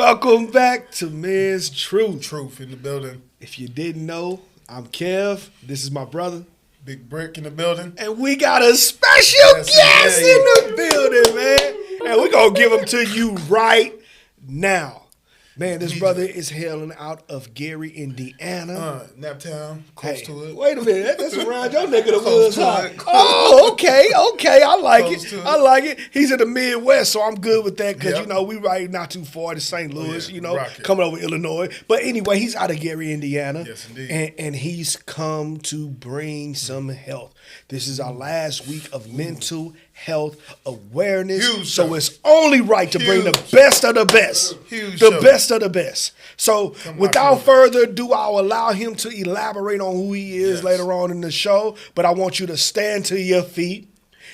Welcome back to Men's Truth. Truth in the building. If you didn't know, I'm Kev. This is my brother. Big Brick in the building. And we got a special guest in the building, man. And we're going to give him to you right now. Man, this brother is hailing out of Gary, Indiana. Naptown, close to it. Wait a minute. That's around your neck of the woods, huh? Oh, okay. I like it. He's in the Midwest, so I'm good with that because, we right not too far to St. Louis, coming over Illinois. But anyway, he's out of Gary, Indiana. Yes, indeed. And he's come to bring some health. This is our last week of mental health awareness. Huge so show. It's only right to bring the best of the best. Huge the show. Best of the best. So without further ado, I'll allow him to elaborate on who he is later on in the show. But I want you to stand to your feet,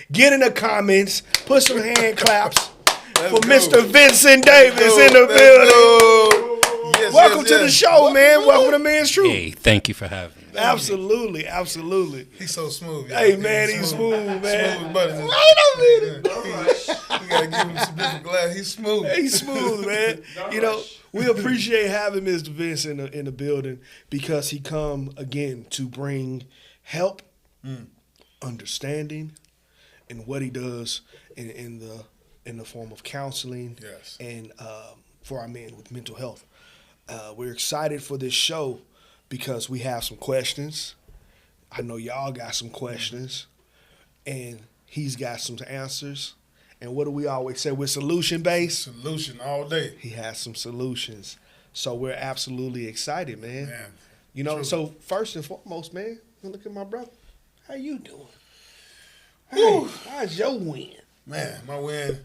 get in the comments, put some hand claps for Mr. Vincent Davis in the building. Welcome to the show, man. Welcome to Men's Truth. Hey, thank you for having me. Absolutely. He's so smooth. Hey, man, he's smooth, man. Smooth, buddy. Wait a minute. We got to give him some different glass. He's smooth. He's smooth, man. We appreciate having Mr. Vince in the building because he come, again, to bring help, understanding, and what he does in the form of counseling and for our men with mental health. We're excited for this show because we have some questions. I know y'all got some questions, and he's got some answers. And what do we always say? We're solution-based. Solution all day. He has some solutions. So we're absolutely excited, man. True. So first and foremost, man, look at my brother. How you doing? Hey. How's your win? Man, my win,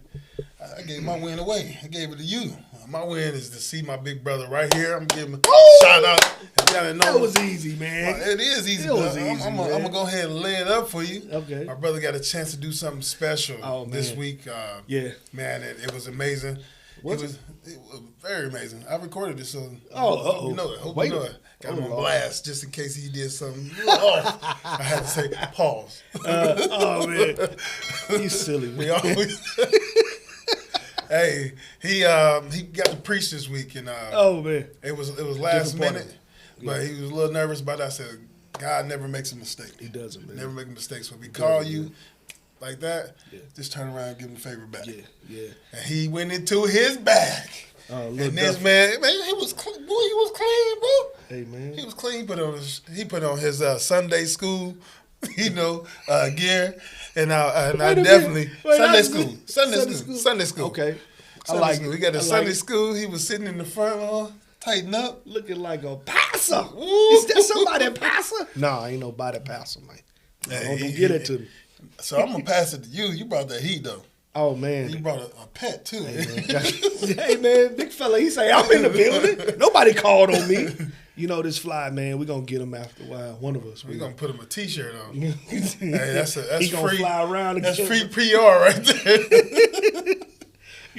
I gave my win away. I gave it to you. My win is to see my big brother right here. I'm giving him a shout out. That was easy, man. It is easy. I'm going to go ahead and lay it up for you. Okay. My brother got a chance to do something special this week. Man, it was amazing. It was very amazing. I recorded this, so hope you know it. Hope you know it. Got him on blast just in case he did something off. I had to say pause. Oh man, you silly. We always. Hey, he got to preach this week, and man, it was last minute, but he was a little nervous about that. I said, God never makes a mistake. He doesn't, man. Never make a mistake. So if we call you like that, just turn around and give him a favor back. Yeah. And he went into his bag. And this man, he was clean, bro. Hey, man. He was clean. He put on his Sunday school, gear, and I definitely Sunday school. Okay, I like it. We got a Sunday school. He was sitting in the front, tighten up, looking like a pastor. Is that somebody pastor? Nah, ain't nobody pastor, man. Don't get it to me. So I'm gonna pass it to you. You brought that heat though. Oh man, you brought a pet too. Hey man, big fella. He say I'm in the building. Nobody called on me. This fly man. We gonna get him after a while. One of us. We gonna put him a T-shirt on. Hey, that's he gonna free. Fly around. That's free PR right there.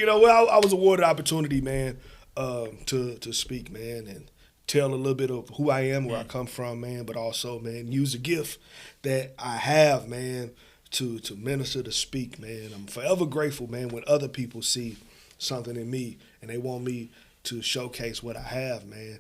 I was awarded opportunity, man, to speak, man, and tell a little bit of who I am, where I come from, man, but also, man, use a gift that I have, man, to minister, to speak, man. I'm forever grateful, man, when other people see something in me and they want me to showcase what I have, man.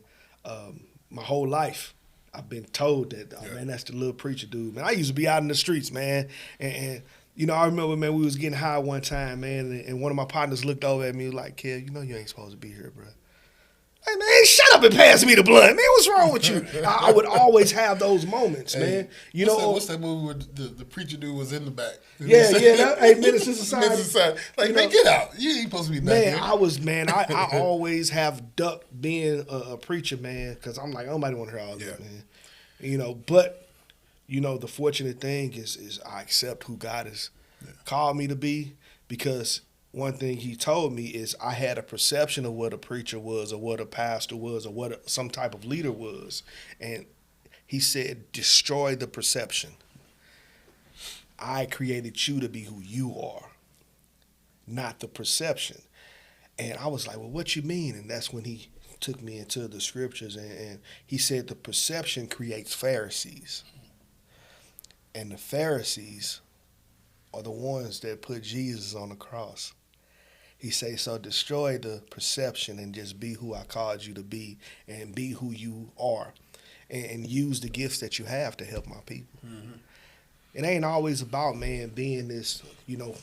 My whole life, I've been told that, man, that's the little preacher dude, man. I used to be out in the streets, man, and I remember, man, we was getting high one time, man, and one of my partners looked over at me and was like, Kev, you ain't supposed to be here, bro. Hey, man, shut up and pass me the blunt. Man, what's wrong with you? I would always have those moments, man. What's that movie where the preacher dude was in the back? Hey, Minister Society. Like, man, get out. You ain't supposed to be back here. I always have ducked being a preacher, man, because I'm like, nobody want to hear all that, man. But, the fortunate thing is I accept who God has called me to be, because one thing he told me is I had a perception of what a preacher was, or what a pastor was, or what some type of leader was. And he said, destroy the perception. I created you to be who you are, not the perception. And I was like, well, what you mean? And that's when he took me into the scriptures, and he said the perception creates Pharisees. And the Pharisees are the ones that put Jesus on the cross. He say, so destroy the perception and just be who I called you to be and be who you are and use the gifts that you have to help my people. Mm-hmm. It ain't always about, man, being this,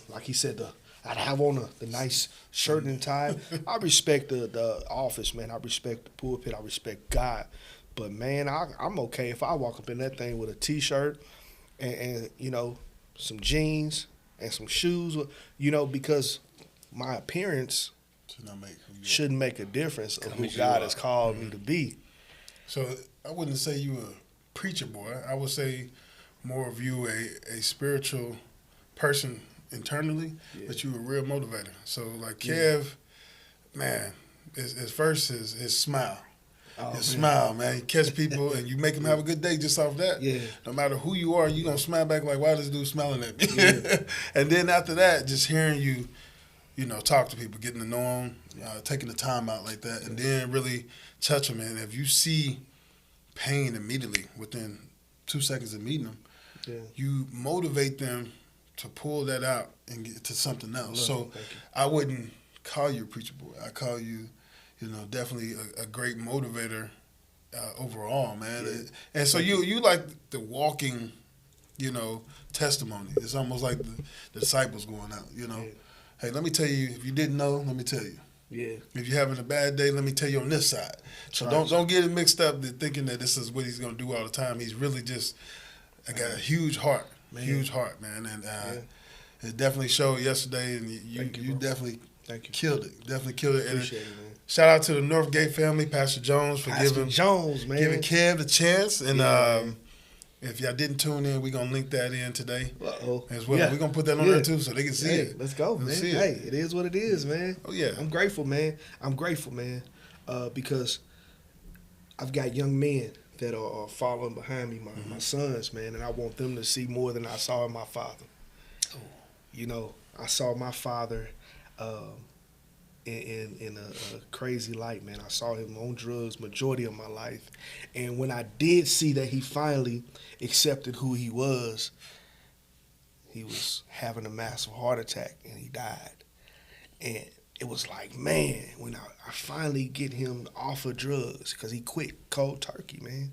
like he said, I'd have on the nice shirt and tie. I respect the office, man. I respect the pulpit. I respect God. But, man, I'm okay if I walk up in that thing with a T-shirt and some jeans and some shoes, because my appearance shouldn't make a difference of who God has called me to be. So I wouldn't say you a preacher boy. I would say more of you a spiritual person internally, but you a real motivator. So like Kev, man, his first is his smile. Smile, man. You catch people and you make them have a good day just off that. Yeah. No matter who you are, you gonna smile back like, why this dude smiling at me? Yeah. And then after that, just hearing you, talk to people, getting to know them, taking the time out like that, and then really touch them. And if you see pain immediately within 2 seconds of meeting them, you motivate them to pull that out and get to something else. So I wouldn't call you a preacher boy. I call you, definitely a great motivator overall, man. Yeah. And so you like the walking, testimony. It's almost like the disciples going out, Yeah. Hey, let me tell you, if you didn't know, let me tell you. Yeah. If you're having a bad day, let me tell you on this side. So don't get it mixed up thinking that this is what he's going to do all the time. He's really just got a huge heart. Man. Huge heart, man. And it definitely showed yesterday, and you definitely killed it. Definitely killed it. Appreciate it, man. Shout out to the Northgate family, Pastor Jones, for giving Kev the chance. And if y'all didn't tune in, we're going to link that in today as well. Yeah. We're going to put that on there too so they can see it. Let's go, man. Hey, it is what it is, man. Oh, yeah. I'm grateful, man. Because I've got young men that are following behind me, my sons, man, and I want them to see more than I saw in my father. Oh. I saw my father in a crazy light, man. I saw him on drugs majority of my life. And when I did see that he finally accepted who he was having a massive heart attack and he died. And it was like, man, when I finally get him off of drugs, because he quit cold turkey, man.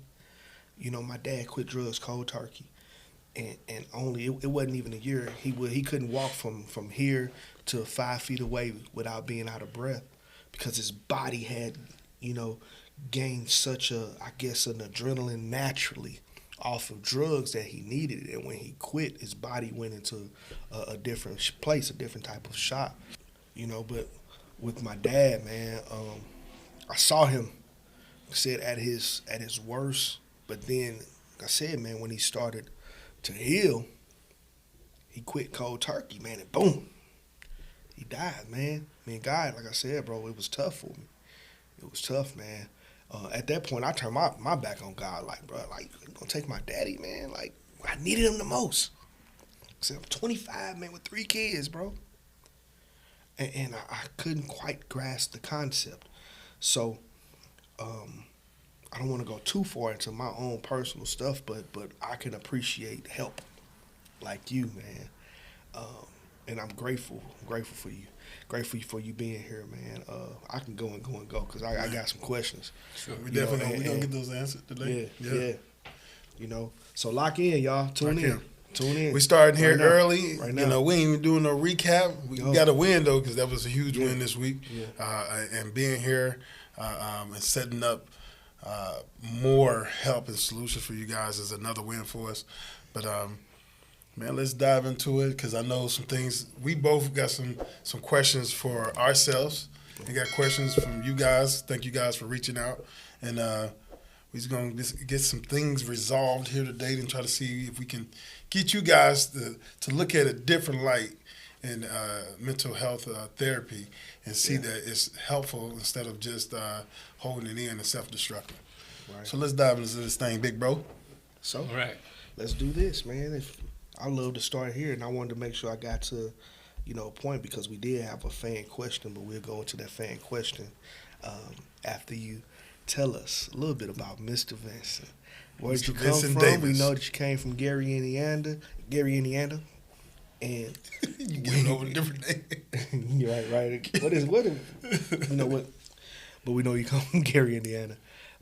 My dad quit drugs cold turkey. And only, it wasn't even a year. He couldn't walk from here to 5 feet away without being out of breath because his body had, gained such an adrenaline naturally off of drugs that he needed it. And when he quit, his body went into a different place, a different type of shock. But with my dad, man, I saw him, at his worst. But then, like I said, man, when he started to heal, he quit cold turkey, man, and boom, he died, man. God, like I said, bro, it was tough for me. It was tough, man. At that point, I turned my back on God, like, bro, you gonna take my daddy, man? Like, I needed him the most. I'm 25, man, with 3 kids, bro. And I couldn't quite grasp the concept. So, I don't want to go too far into my own personal stuff, but I can appreciate help like you, man. And I'm grateful for you. Grateful for you being here, man. I can go because I got some questions. Sure, we're going to get those answered today. Yeah. So lock in, y'all. Tune in. We starting here early. Right now. We ain't even doing no recap. We got a win, though, because that was a huge win this week. Yeah. And being here and setting up more help and solutions for you guys is another win for us. But, man, let's dive into it because I know some things. We both got some questions for ourselves. We got questions from you guys. Thank you guys for reaching out. And we're just going to get some things resolved here today and try to see if we can get you guys to look at a different light in mental health therapy and see that it's helpful instead of just holding it in and self-destructive. Right. So let's dive into this thing, big bro. So, all right, let's do this, man. I love to start here, and I wanted to make sure I got to, a point because we did have a fan question, but we'll go into that fan question after you tell us a little bit about Mr. Vincent. Where did you come from? Davis. We know that you came from Gary, Indiana. And you get over a different name. right. What? You know what? But we know you come from Gary, Indiana.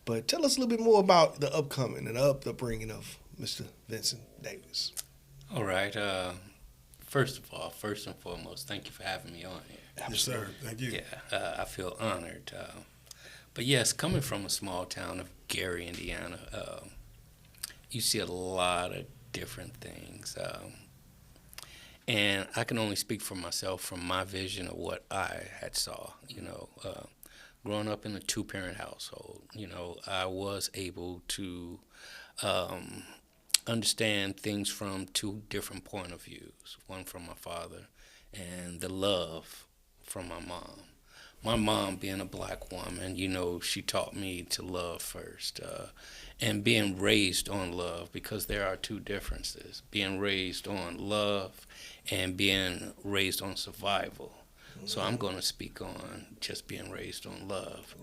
But tell us a little bit more about the upcoming and the upbringing of Mr. Vincent Davis. All right. First and foremost, thank you for having me on here. Yes, sir. Thank you. Yeah, I feel honored. But yes, coming from a small town of Gary, Indiana, you see a lot of different things. And I can only speak for myself from my vision of what I had saw. Growing up in a two-parent household, I was able to understand things from two different point of views. One from my father, and the love from my mom. My mom, being a black woman, she taught me to love first, and being raised on love, because there are two differences: being raised on love and being raised on survival. So I'm going to speak on just being raised on love,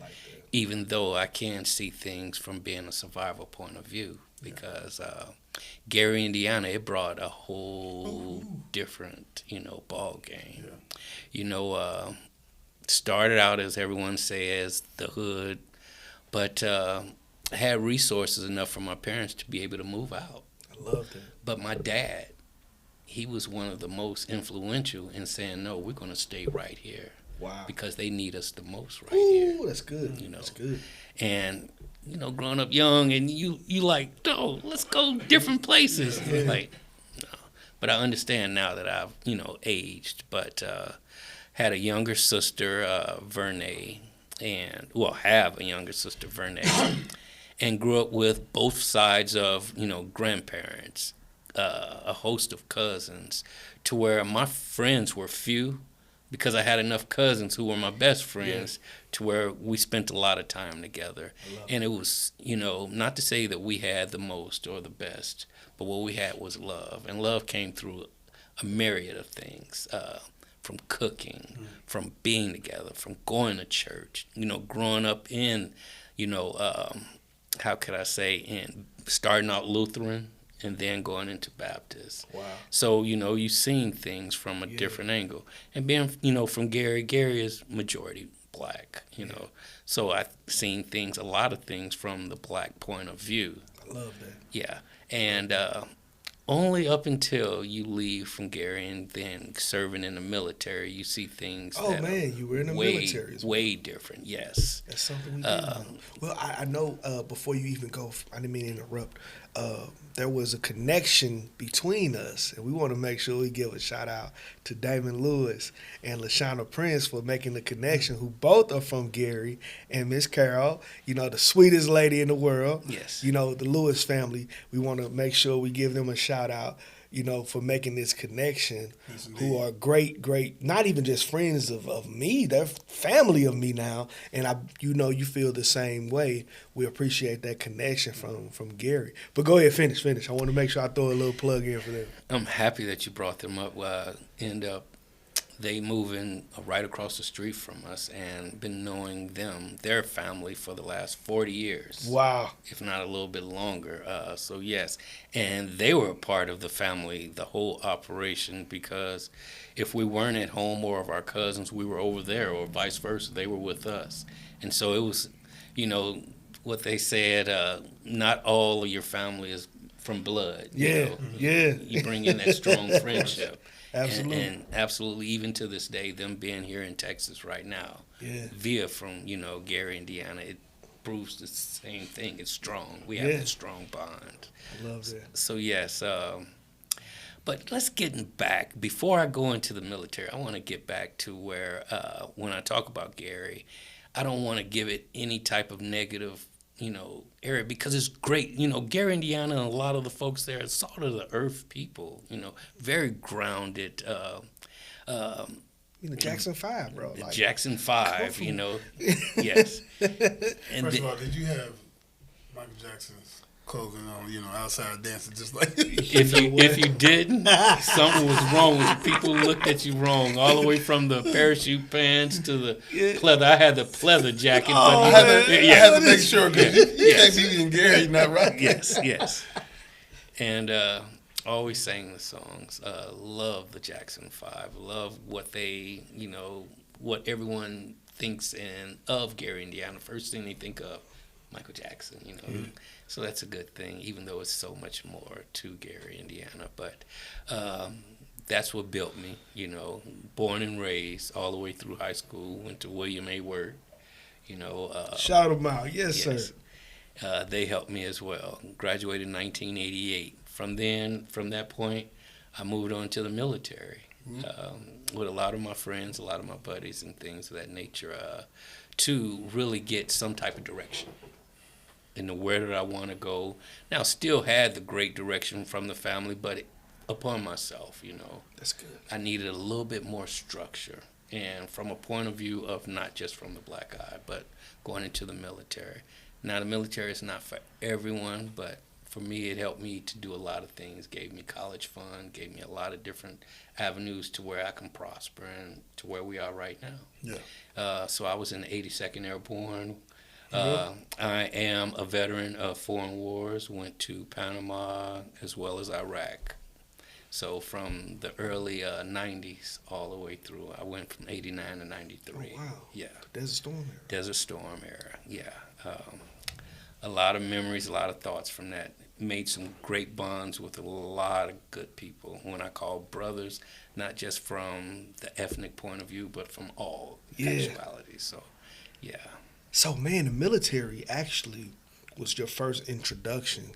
even though I can see things from being a survival point of view, because Gary, Indiana, it brought a whole different, ball game. Started out, as everyone says, the hood, but had resources enough for my parents to be able to move out. I love that. But my dad, he was one of the most influential in saying, no, we're going to stay right here. Wow. Because they need us the most here. That's good. That's good. And, growing up young, and you like, no, let's go different places. Yeah. Like, no. But I understand now that I've, aged. But had a younger sister, Vernay, have a younger sister, Vernay, and grew up with both sides of, grandparents. A host of cousins, to where my friends were few, because I had enough cousins who were my best friends, to where we spent a lot of time together. And it was, not to say that we had the most or the best, but what we had was love. And love came through a myriad of things, from cooking, from being together, from going to church, growing up in, how could I say, in starting out Lutheran, and then going into Baptist. Wow. So, you've seen things from a different angle. And being, from Gary is majority black, So I've seen things, a lot of things from the black point of view. I love that. Yeah. And only up until you leave from Gary and then serving in the military, you see things you were in the military as well. Way different, yes. That's something we didn't know. Well, I know before you even go, I didn't mean to interrupt, there was a connection between us, and we want to make sure we give a shout out to Damon Lewis and LaShawna Prince for making the connection, who both are from Gary, and Miss Carol, the sweetest lady in the world. Yes. The Lewis family, we want to make sure we give them a shout out, for making this connection, who are great, not even just friends of me, they're family of me now, and you feel the same way. We appreciate that connection from Gary. But go ahead, finish. I want to make sure I throw a little plug in for them. I'm happy that you brought them up. End up they moving right across the street from us, and been knowing their family, for the last 40 years. Wow. If not a little bit longer. So yes, and they were a part of the family, the whole operation, because if we weren't at home, or if our cousins, we were over there, or vice versa, they were with us. And so it was, what they said, not all of your family is from blood. Yeah. You bring in that strong friendship. Absolutely. And absolutely, even to this day, them being here in Texas right now, via from, Gary, Indiana, it proves the same thing. It's strong. We have a strong bond. I love that. So, yes. But let's get back. Before I go into the military, I want to get back to where, when I talk about Gary, I don't want to give it any type of negative area, because it's great. Gary, Indiana, and a lot of the folks there are salt of the earth people, very grounded. Jackson 5, bro. The Jackson 5, yes. And First of all, did you have Michael Jackson's clothing on, outside dancing just like if you didn't, something was wrong with you. People looked at you wrong, all the way from the parachute pants to the pleather. I had the pleather jacket. I had to make sure, because you can't be in Gary, not right. Yes. And Always sang the songs. Love the Jackson 5. Love what they, what everyone thinks of Gary, Indiana. First thing they think of, Michael Jackson, So that's a good thing, even though it's so much more to Gary, Indiana. But that's what built me, born and raised all the way through high school, went to William A. Wirt, Shout them out. Yes, sir. They helped me as well. Graduated in 1988. From that point, I moved on to the military with a lot of my friends, a lot of my buddies and things of that nature to really get some type of direction into where did I want to go. Now, still had the great direction from the family, but upon myself, That's good. I needed a little bit more structure. And from a point of view of not just from the black eye, but going into the military. Now, the military is not for everyone, but for me, it helped me to do a lot of things. Gave me college fund, gave me a lot of different avenues to where I can prosper and to where we are right now. Yeah. So I was in the 82nd Airborne. I am a veteran of foreign wars, went to Panama as well as Iraq. So from the early 90s all the way through, I went from 89 to 93. Oh, wow. Yeah. The Desert Storm era. Desert Storm era, yeah. A lot of memories, a lot of thoughts from that. Made some great bonds with a lot of good people. When I call brothers, not just from the ethnic point of view, but from all sexualities. So, yeah. So, man, the military actually was your first introduction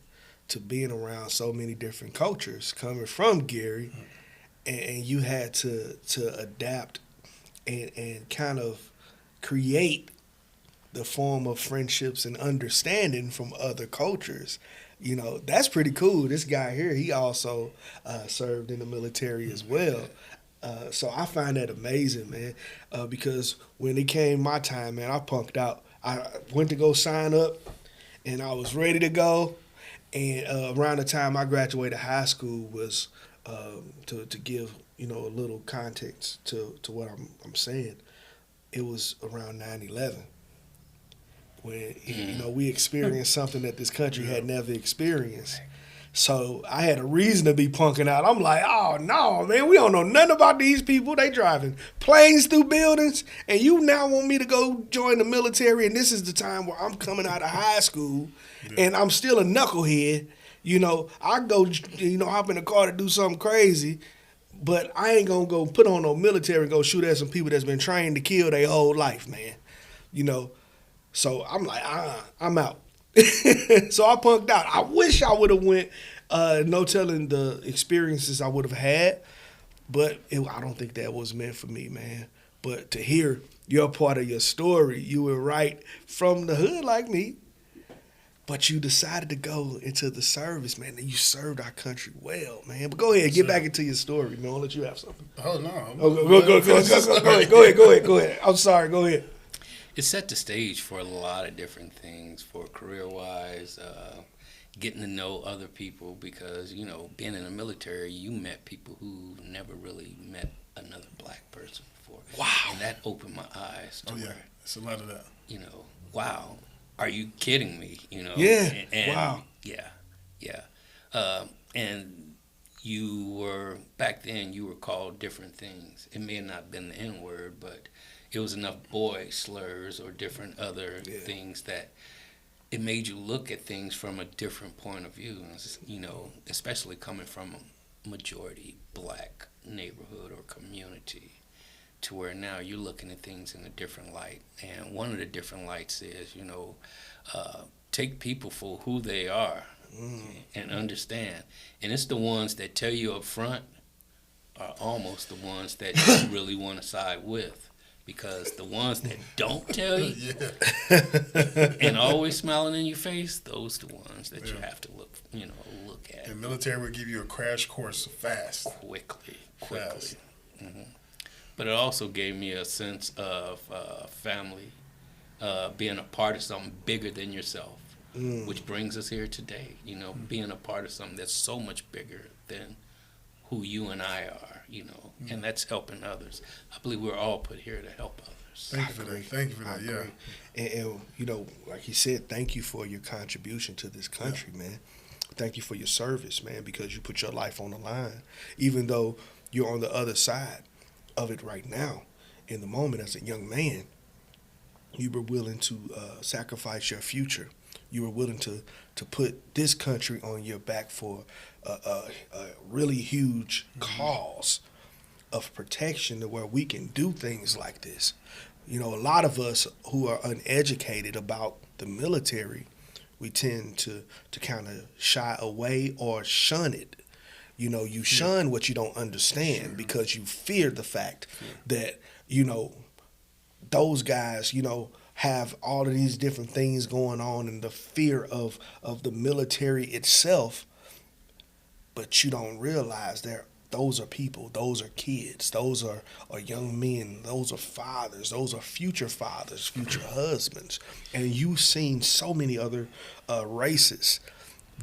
to being around so many different cultures coming from Gary, and you had to adapt and kind of create the form of friendships and understanding from other cultures. That's pretty cool. This guy here, he also served in the military as well. So I find that amazing, man, because when it came my time, man, I punked out. I went to go sign up, and I was ready to go. And around the time I graduated high school was to give a little context to what I'm saying. It was around 9/11 when we experienced something that this country had never experienced. So I had a reason to be punking out. I'm like, oh, no, man, we don't know nothing about these people. They driving planes through buildings, and you now want me to go join the military, and this is the time where I'm coming out of high school, and I'm still a knucklehead. I go, hop in the car to do something crazy, but I ain't going to go put on no military and go shoot at some people that's been trained to kill their whole life, man. So I'm like, I'm out. So I punked out. I wish I would have went, no telling the experiences I would have had, but I don't think that was meant for me, man. But to hear your part of your story, you were right from the hood like me, but you decided to go into the service, man, and you served our country well, man. But go ahead, get back into your story, man. I'll let you have something. Oh, no. Go ahead. I'm sorry, go ahead. It set the stage for a lot of different things, for career-wise, getting to know other people because, being in the military, you met people who never really met another black person before. Wow. And that opened my eyes to where, it's a lot of that. Wow, are you kidding me? Yeah, wow. Yeah. And back then, you were called different things. It may have not been the N-word, but it was enough boy slurs or different other things that it made you look at things from a different point of view, especially coming from a majority black neighborhood or community to where now you're looking at things in a different light. And one of the different lights is, take people for who they are and understand. And it's the ones that tell you up front are almost the ones that you really want to side with. Because the ones that don't tell you and always smiling in your face, those are the ones that you have to look at. The military will give you a crash course fast. Quickly. Mm-hmm. But it also gave me a sense of family, being a part of something bigger than yourself, which brings us here today. Being a part of something that's so much bigger than who you and I are, and that's helping others. I believe we're all put here to help others. Thank you for that. Yeah. And like he said, thank you for your contribution to this country, man. Thank you for your service, man, because you put your life on the line, even though you're on the other side of it right now. In the moment, as a young man, you were willing to sacrifice your future. You were willing to put this country on your back for a really huge cause of protection to where we can do things like this. You know, a lot of us who are uneducated about the military, we tend to kind of shy away or shun it. You know, you shun what you don't understand because you fear the fact that, you know, those guys, you know, have all of these different things going on and the fear of the military itself, but you don't realize those are people, those are kids, those are young men, those are fathers, those are future fathers, future husbands. And you've seen so many other races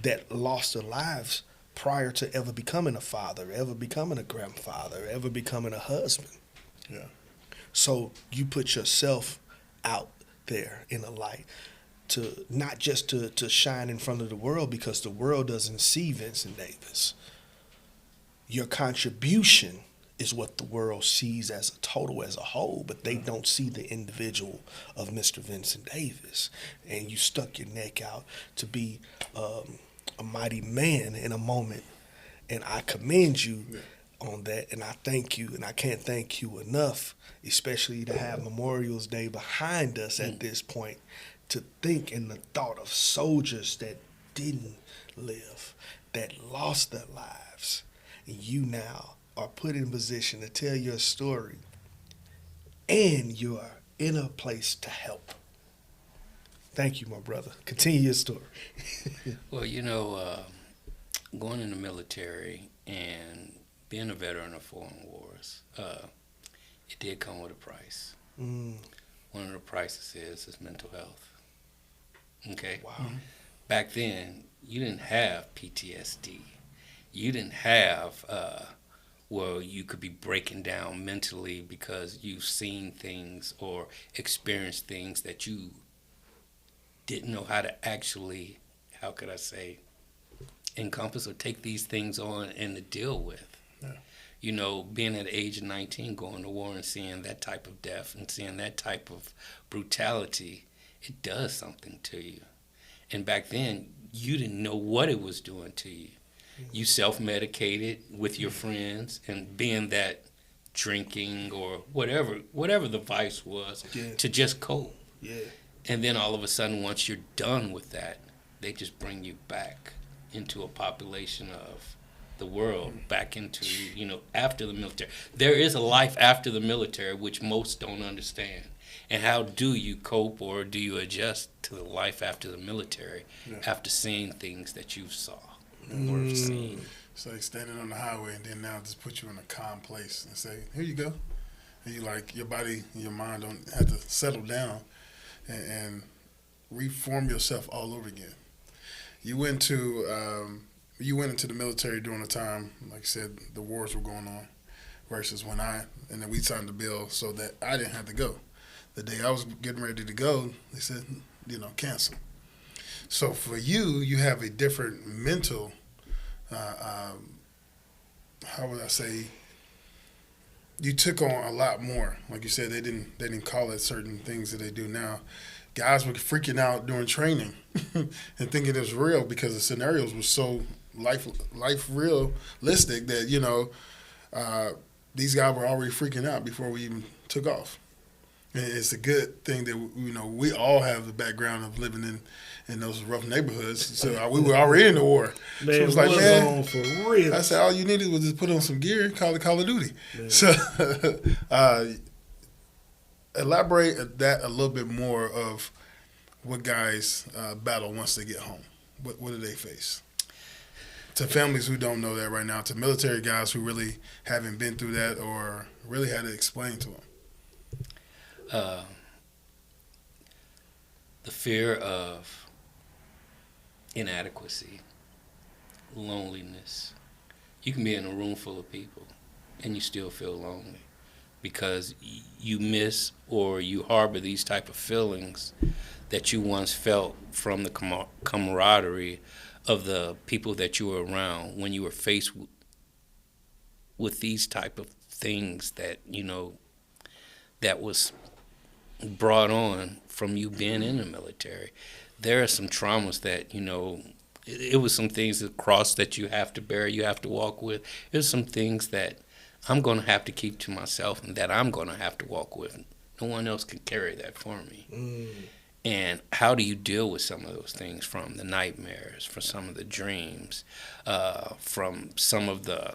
that lost their lives prior to ever becoming a father, ever becoming a grandfather, ever becoming a husband. Yeah. So you put yourself out there in the light to not just to shine in front of the world, because the world doesn't see Vincent Davis. Your contribution is what the world sees as a total, as a whole, but they don't see the individual of Mr. Vincent Davis. And you stuck your neck out to be a mighty man in a moment, and I commend you on that, and I thank you, and I can't thank you enough, especially to have Memorial's Day behind us at this point, to think in the thought of soldiers that didn't live, that lost their lives, and you now are put in position to tell your story, and you are in a place to help. Thank you, my brother. Continue your story. Well, you know, going in the military and being a veteran of foreign wars, it did come with a price. One of the prices is mental health. Okay? Wow. Back then, you didn't have PTSD. You didn't have where you could be breaking down mentally because you've seen things or experienced things that you didn't know how to actually, how could I say, encompass or take these things on and to deal with. Yeah. You know, being at the age of 19, going to war and seeing that type of death and seeing that type of brutality, it does something to you. And back then, you didn't know what it was doing to you. You self-medicated with your friends, and being that drinking or whatever the vice was, to just cope. Yeah. And then all of a sudden, once you're done with that, they just bring you back into a population of the world, back into, you know, after the military. There is a life after the military, which most don't understand. And how do you cope, or do you adjust to the life after the military after seeing things that you saw and were seeing? It's like standing on the highway and then now just put you in a calm place and say, here you go. And you like, your body and your mind don't have to settle down and reform yourself all over again. You went into the military during a time, like I said, the wars were going on, versus when and then we signed the bill so that I didn't have to go. The day I was getting ready to go, they said, you know, cancel. So for you, you have a different mental, how would I say, you took on a lot more. Like you said, they didn't call it certain things that they do now. Guys were freaking out during training and thinking it was real because the scenarios were so life realistic that, you know, these guys were already freaking out before we even took off. And it's a good thing that, you know, we all have the background of living in those rough neighborhoods. So we were already in the war. Man, so it was like, man, for real. I said all you needed was just put on some gear and call it Call of Duty. Man. So elaborate that a little bit more of what guys battle once they get home. What do they face? To families who don't know that right now, to military guys who really haven't been through that or really had to explain to them. The fear of inadequacy, loneliness. You can be in a room full of people and you still feel lonely because you miss or you harbor these type of feelings that you once felt from the camaraderie of the people that you were around when you were faced with these type of things that, that was brought on from you being in the military? There are some traumas that, it was some things, the cross that you have to bear, you have to walk with. There's some things that I'm going to have to keep to myself and that I'm going to have to walk with. No one else can carry that for me. And how do you deal with some of those things, from the nightmares, from some of the dreams, from some of the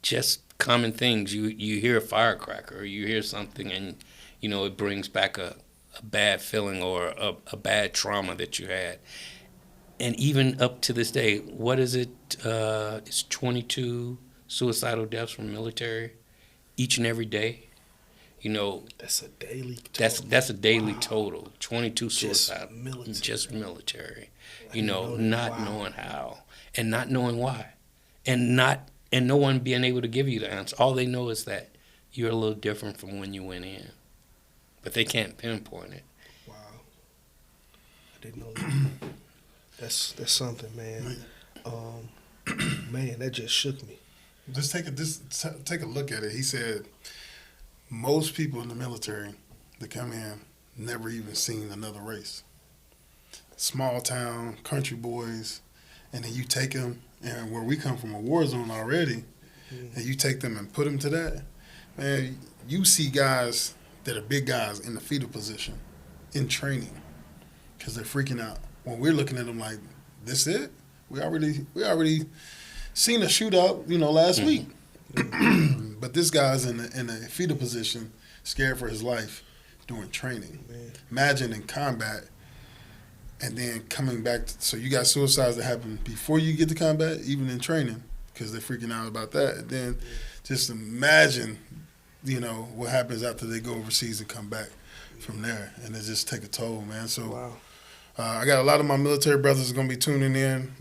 just common things? You hear a firecracker, or you hear something, and it brings back a bad feeling or a bad trauma that you had. And even up to this day, what is it? It's 22 suicidal deaths from military each and every day. That's a daily total. That's a daily total. 22 suicides. Just military. Not knowing how and not knowing why, and no one being able to give you the answer. All they know is that you're a little different from when you went in, but they can't pinpoint it. Wow, I didn't know that. That's something, man. Man, that just shook me. Just take a look at it. He said most people in the military that come in never even seen another race. Small town, country boys, and then you take them, and where we come from, a war zone already, and you take them and put them to that, man, you see guys that are big guys in the fetal position in training because they're freaking out. When we're looking at them like, this it? We already seen a shootout, last week. But this guy's in a fetal position, scared for his life, doing training. Man. Imagine in combat, and then coming back. So you got suicides that happen before you get to combat, even in training, because they're freaking out about that. And then just imagine, what happens after they go overseas and come back from there, and it just take a toll, man. So. Wow. I got a lot of my military brothers going to be tuning in.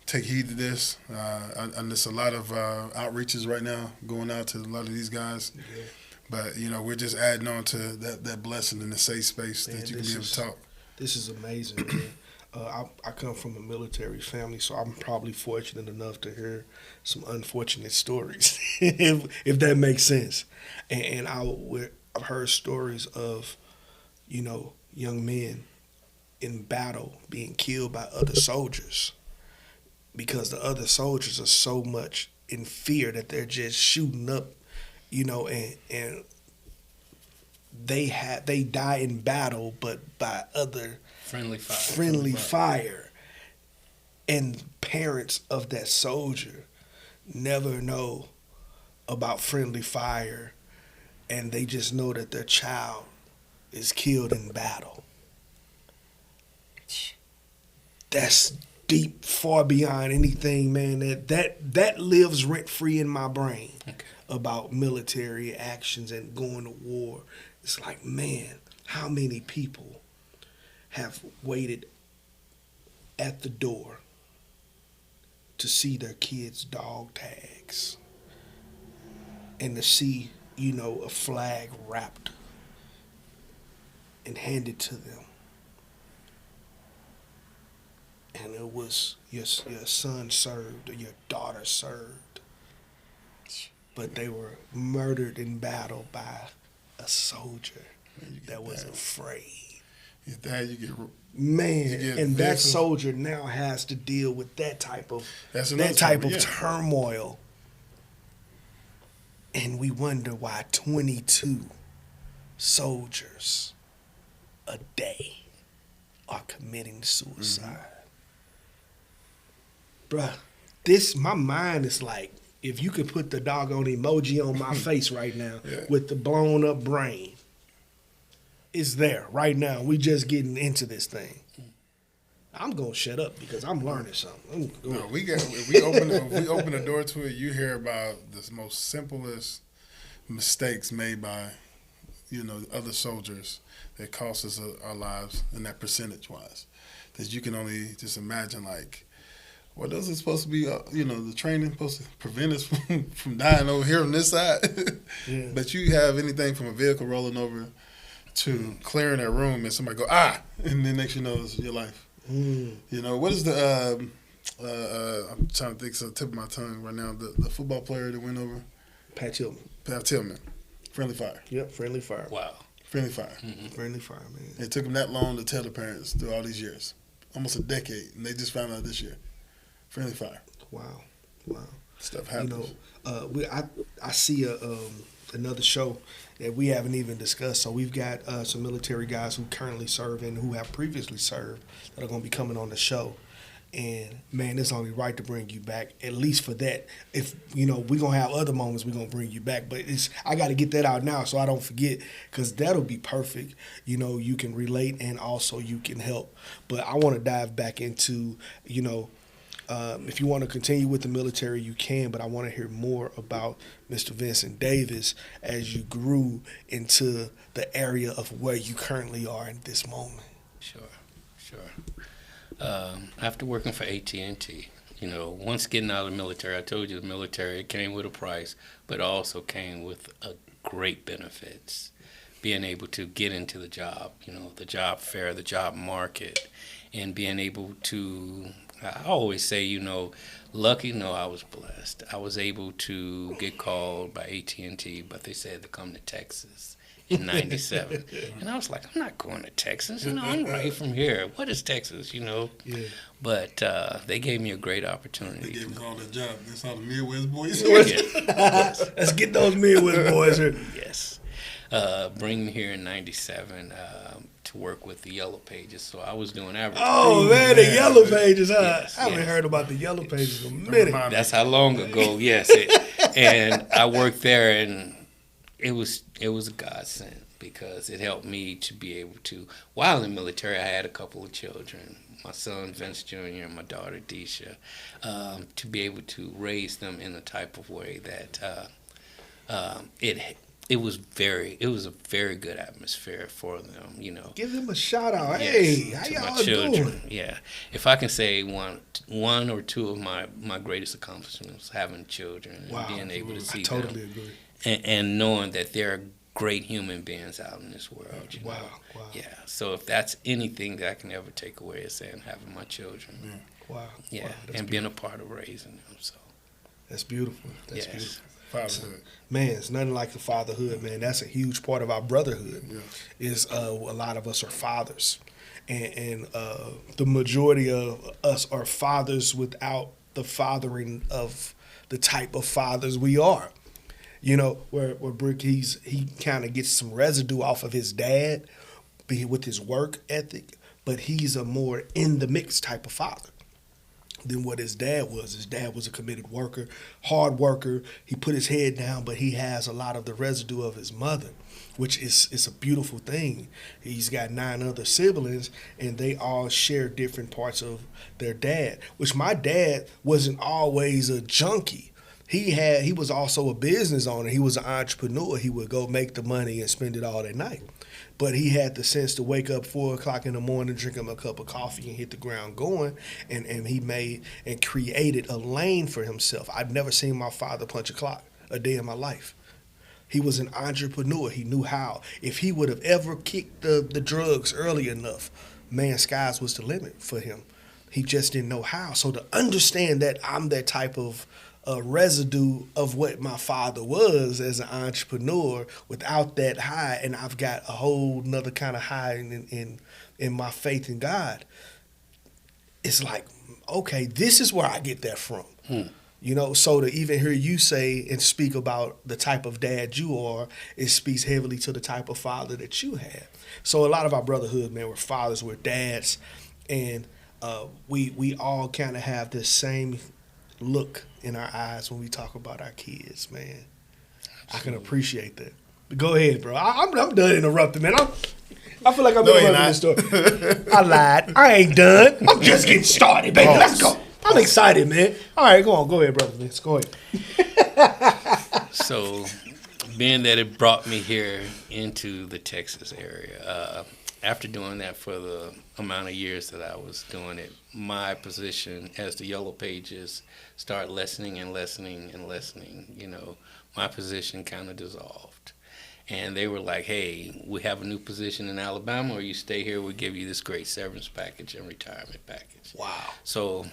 Take heed to this. And there's a lot of outreaches right now going out to a lot of these guys. Yeah. But, we're just adding on to that blessing in the safe space, man, that you can be able to talk. This is amazing, man. I come from a military family, so I'm probably fortunate enough to hear some unfortunate stories, if that makes sense. And I've heard stories of, young men in battle being killed by other soldiers because the other soldiers are so much in fear that they're just shooting up, and they die in battle, but by other friendly fire. And parents of that soldier never know about friendly fire, and they just know that their child is killed in battle. That's deep, far beyond anything, man. That lives rent free in my brain. Okay. About military actions and going to war. It's like, man, how many people have waited at the door to see their kids' dog tags and to see, a flag wrapped and handed to them. And it was your son served or your daughter served, but they were murdered in battle by a soldier that was afraid. That soldier now has to deal with that type of turmoil. And we wonder why 22 soldiers a day are committing suicide. Bruh, my mind is like, if you could put the doggone emoji on my face right now with the blown up brain, it's there right now. We just getting into this thing. I'm gonna shut up because I'm learning something. No, if we open the door to it, you hear about the most simplest mistakes made by, other soldiers that cost us our lives, and that percentage-wise, that you can only just imagine, like, well, those are supposed to be, the training supposed to prevent us from dying over here on this side. Yeah. But you have anything from a vehicle rolling over to clearing that room and somebody go, and then next you know it's your life. You know, what is the I'm trying to think, so tip of my tongue right now. The football player that went over, Pat Tillman. Friendly fire. Yep, friendly fire. Wow. Friendly fire. Mm-hmm. Friendly fire, man. It took them that long to tell the parents through all these years, almost a decade, and they just found out this year. Friendly fire. Wow. Stuff happens. I see another show that we haven't even discussed. So we've got some military guys who currently serve and who have previously served that are going to be coming on the show. And, man, it's only right to bring you back, at least for that. If, we're going to have other moments we're going to bring you back. But I got to get that out now so I don't forget, because that'll be perfect. You can relate and also you can help. But I want to dive back into, if you want to continue with the military, you can, but I want to hear more about Mr. Vincent Davis as you grew into the area of where you currently are in this moment. Sure. After working for AT&T, once getting out of the military, I told you the military came with a price, but also came with great benefits. Being able to get into the job, the job fair, the job market, and being able to, I always say, lucky, no, I was blessed. I was able to get called by AT&T, but they said to come to Texas in 97. And I was like, I'm not going to Texas. I'm right from here. What is Texas, Yeah. But they gave me a great opportunity. They gave me all that job. That's how the Midwest boys Yes. Let's get those Midwest boys here. Yes. Bring me here in 97 to work with the Yellow Pages. So I was doing advertising. Oh, man, the Yellow Pages, huh? Yes, I haven't heard about the Yellow Pages in a minute. That's how long ago, yes. And I worked there, and it was a godsend because it helped me to be able to, while in the military, I had a couple of children, my son Vince Jr. and my daughter Deisha, to be able to raise them in a type of way that it was a very good atmosphere for them, Give them a shout out. Yes, hey, how y'all doing? Yeah. If I can say one or two of my greatest accomplishments, having children and being able to see them. I totally agree. And knowing that they're great human beings out in this world. Wow. Yeah. So if that's anything that I can ever take away is saying having my children. Wow. Yeah. Wow, and being a part of raising them. So. That's beautiful. That's beautiful. Fatherhood. Man, it's nothing like the fatherhood, man. That's a huge part of our brotherhood. Yeah. Is a lot of us are fathers. And the majority of us are fathers without the fathering of the type of fathers we are. Where Brick, he kind of gets some residue off of his dad with his work ethic, but he's a more in the mix type of father than what his dad was. His dad was a committed worker, hard worker. He put his head down, but he has a lot of the residue of his mother, which is a beautiful thing. He's got 9 other siblings, and they all share different parts of their dad, which my dad wasn't always a junkie. He was also a business owner. He was an entrepreneur. He would go make the money and spend it all at night. But he had the sense to wake up 4 o'clock in the morning, drink him a cup of coffee, and hit the ground going. And he made and created a lane for himself. I'd never seen my father punch a clock a day in my life. He was an entrepreneur. He knew how. If he would have ever kicked the drugs early enough, man, skies was the limit for him. He just didn't know how. So to understand that I'm that type of residue of what my father was as an entrepreneur without that high, and I've got a whole nother kind of high in my faith in God. It's like, okay, this is where I get that from. So to even hear you say and speak about the type of dad you are, it speaks heavily to the type of father that you have. So a lot of our brotherhood, man, we're fathers, we're dads, and we all kind of have this same look in our eyes when we talk about our kids, man. Absolutely. I can appreciate that. But go ahead, bro. I'm done interrupting, man. I feel like I'm interrupting this story. I lied. I ain't done. I'm just getting started, baby. Let's go. I'm excited, man. All right, go on. Go ahead, brother. Let's go ahead. So, being that it brought me here into the Texas area, after doing that for the amount of years that I was doing it, my position as the Yellow Pages started lessening. My position kind of dissolved. And they were like, hey, we have a new position in Alabama, or you stay here, we'll give you this great severance package and retirement package. Wow. So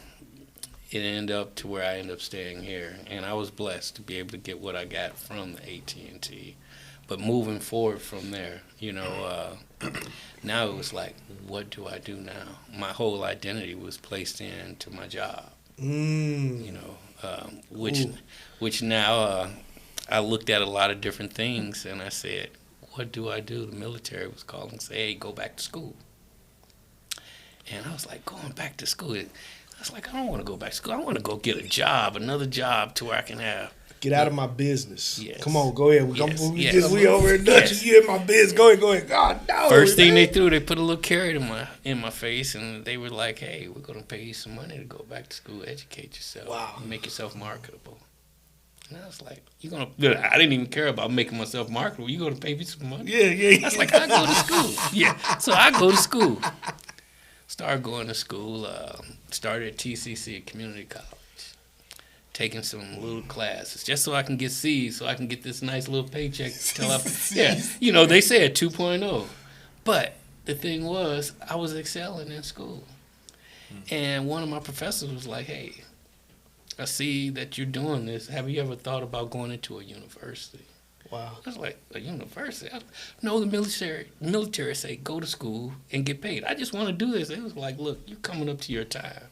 it ended up to where I ended up staying here. And I was blessed to be able to get what I got from the AT&T. But moving forward from there, now it was like, what do I do now? My whole identity was placed into my job. Which now I looked at a lot of different things and I said, what do I do? The military was calling and say, hey, go back to school. And I was like, going back to school? I was like, I don't want to go back to school. I want to go get a job, another job to where I can have. Get out of my business. Yes. Come on, go ahead. We over in Dutch. Yes. You in my biz. Go ahead. God, no. First thing they threw, they put a little carrot in my face, and they were like, hey, we're going to pay you some money to go back to school, educate yourself, make yourself marketable. And I was like, I didn't even care about making myself marketable. You going to pay me some money? Yeah. I was like, I go to school. Yeah. So I go to school. Started going to school. Started at TCC, Community College. Taking some little classes just so I can get C's, so I can get this nice little paycheck. They said 2.0. But the thing was, I was excelling in school. And one of my professors was like, hey, I see that you're doing this. Have you ever thought about going into a university? Wow. I was like, a university? No, the military say go to school and get paid. I just want to do this. It was like, look, you're coming up to your time.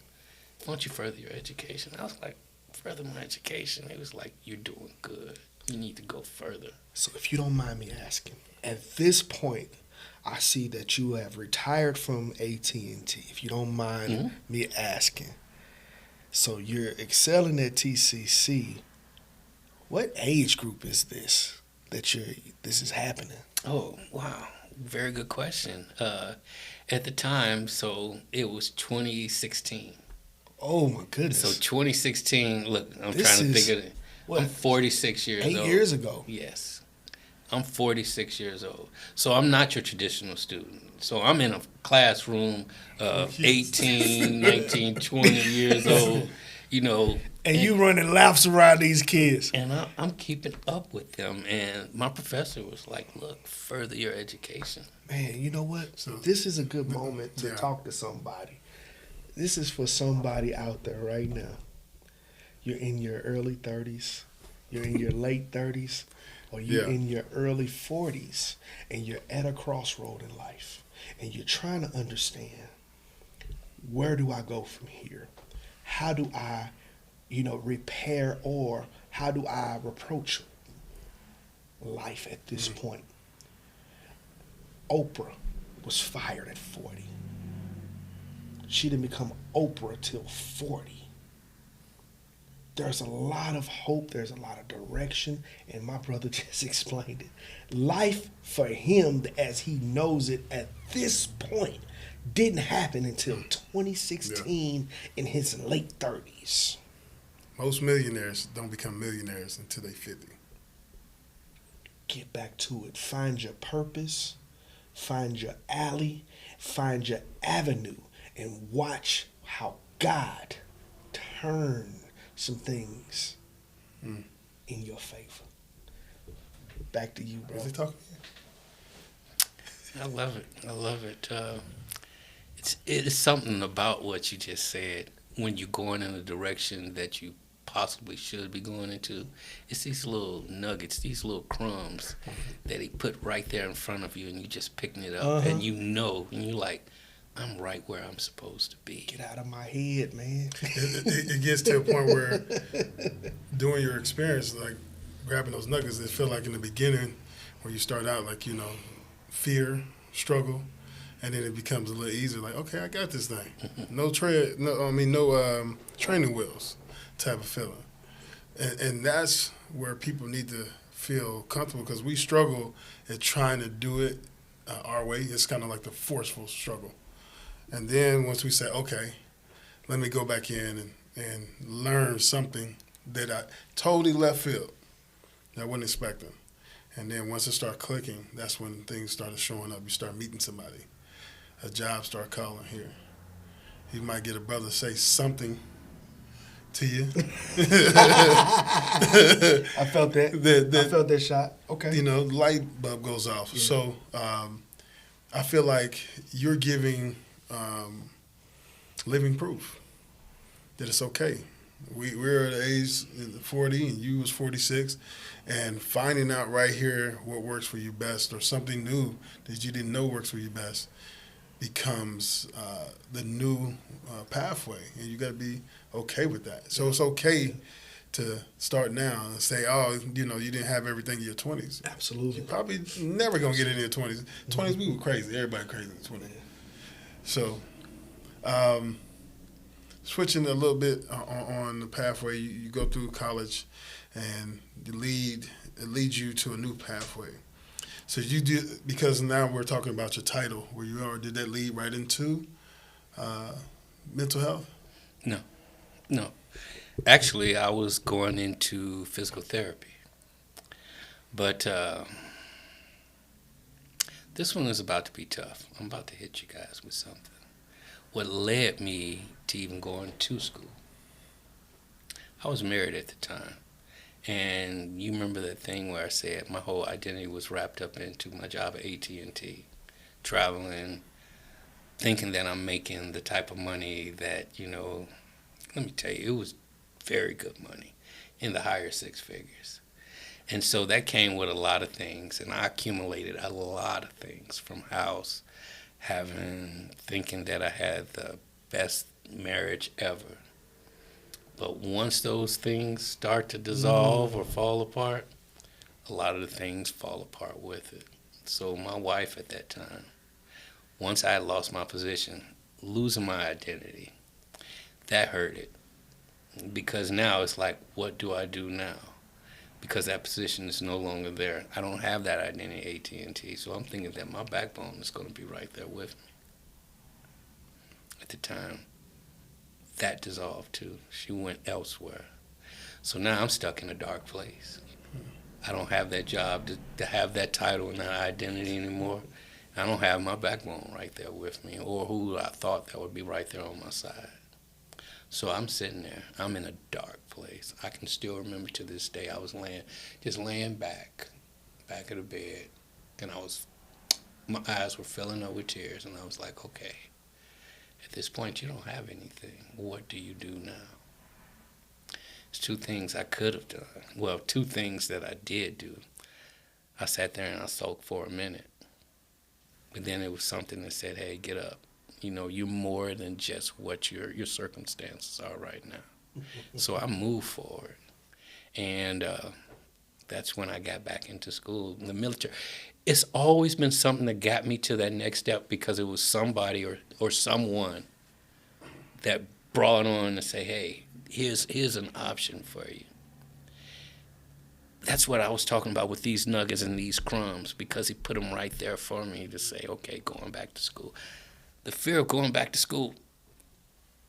Why don't you further your education? I was like, further my education? It was like, you're doing good. You need to go further. So if you don't mind me asking, at this point, I see that you have retired from AT&T. If you don't mind me asking. So you're excelling at TCC. What age group is this that this is happening? Oh, wow. Very good question. At the time, so it was 2016. Oh, my goodness. So 2016, look, I'm trying to think of it. What? I'm 46 years old. 8 years ago. Yes. I'm 46 years old. So I'm not your traditional student. So I'm in a classroom of 18, 19, 20 years old, And you running laps around these kids. And I'm keeping up with them. And my professor was like, look, further your education. Man, you know what? So, this is a good moment to talk to somebody. This is for somebody out there right now. You're in your early 30s. You're in your late 30s. Or you're in your early 40s. And you're at a crossroad in life. And you're trying to understand, where do I go from here? How do I, repair, or how do I approach life at this point? Oprah was fired at 40. She didn't become Oprah till 40. There's a lot of hope. There's a lot of direction. And my brother just explained it. Life for him, as he knows it at this point, didn't happen until 2016 in his late 30s. Most millionaires don't become millionaires until they're 50. Get back to it. Find your purpose. Find your alley. Find your avenue. And watch how God turns some things in your favor. Back to you, bro. Is he talking? I love it. It is something about what you just said. When you're going in a direction that you possibly should be going into, it's these little nuggets, these little crumbs that he put right there in front of you, and you just picking it up, and and you're like, I'm right where I'm supposed to be. Get out of my head, man. It gets to a point where doing your experience, like grabbing those nuggets, it feel like in the beginning where you start out like, fear, struggle, and then it becomes a little easier. Like, okay, I got this thing. No training wheels type of feeling. And that's where people need to feel comfortable, because we struggle at trying to do it our way. It's kind of like the forceful struggle. And then once we say, okay, let me go back in and learn something that I totally left field that I wasn't expecting. And then once it started clicking, that's when things started showing up. You start meeting somebody. A job start calling here. You might get a brother say something to you. I felt that. I felt that shot. Okay. You know, light bulb goes off. Yeah. So I feel like you're giving living proof that it's okay. We're at the age 40 and you was 46, and finding out right here what works for you best or something new that you didn't know works for you best becomes the new pathway, and you got to be okay with that. So it's okay to start now and say, oh, you know, you didn't have everything in your 20s. Absolutely. You're probably never going to get it in your 20s. 20s, we were crazy. Everybody crazy in the 20s. So switching a little bit on the pathway, you go through college and it leads you to a new pathway. So you do, because now we're talking about your title, where you are, did that lead right into mental health? No. Actually, I was going into physical therapy. But this one is about to be tough. I'm about to hit you guys with something. What led me to even going to school? I was married at the time. And you remember that thing where I said my whole identity was wrapped up into my job at AT&T, traveling, thinking that I'm making the type of money that, you know, let me tell you, it was very good money in the higher six figures. And so that came with a lot of things, and I accumulated a lot of things from house, thinking that I had the best marriage ever. But once those things start to dissolve or fall apart, a lot of the things fall apart with it. So my wife at that time, once I had lost my position, losing my identity, that hurt it. Because now it's like, what do I do now? Because that position is no longer there. I don't have that identity at AT&T, so I'm thinking that my backbone is going to be right there with me. At the time, that dissolved too. She went elsewhere. So now I'm stuck in a dark place. I don't have that job to have that title and that identity anymore. I don't have my backbone right there with me, or who I thought that would be right there on my side. So I'm sitting there. I'm in a dark place. I can still remember to this day I was laying back of the bed, and my eyes were filling up with tears, and I was like, okay, at this point you don't have anything. What do you do now? There's two things I could have done. Well, two things that I did do. I sat there and I sulked for a minute. But then it was something that said, hey, get up. You know, you're more than just what your circumstances are right now. So I moved forward. And that's when I got back into school, in the military. It's always been something that got me to that next step, because it was somebody or someone that brought on to say, hey, here's an option for you. That's what I was talking about with these nuggets and these crumbs, because he put them right there for me to say, okay, going back to school. The fear of going back to school,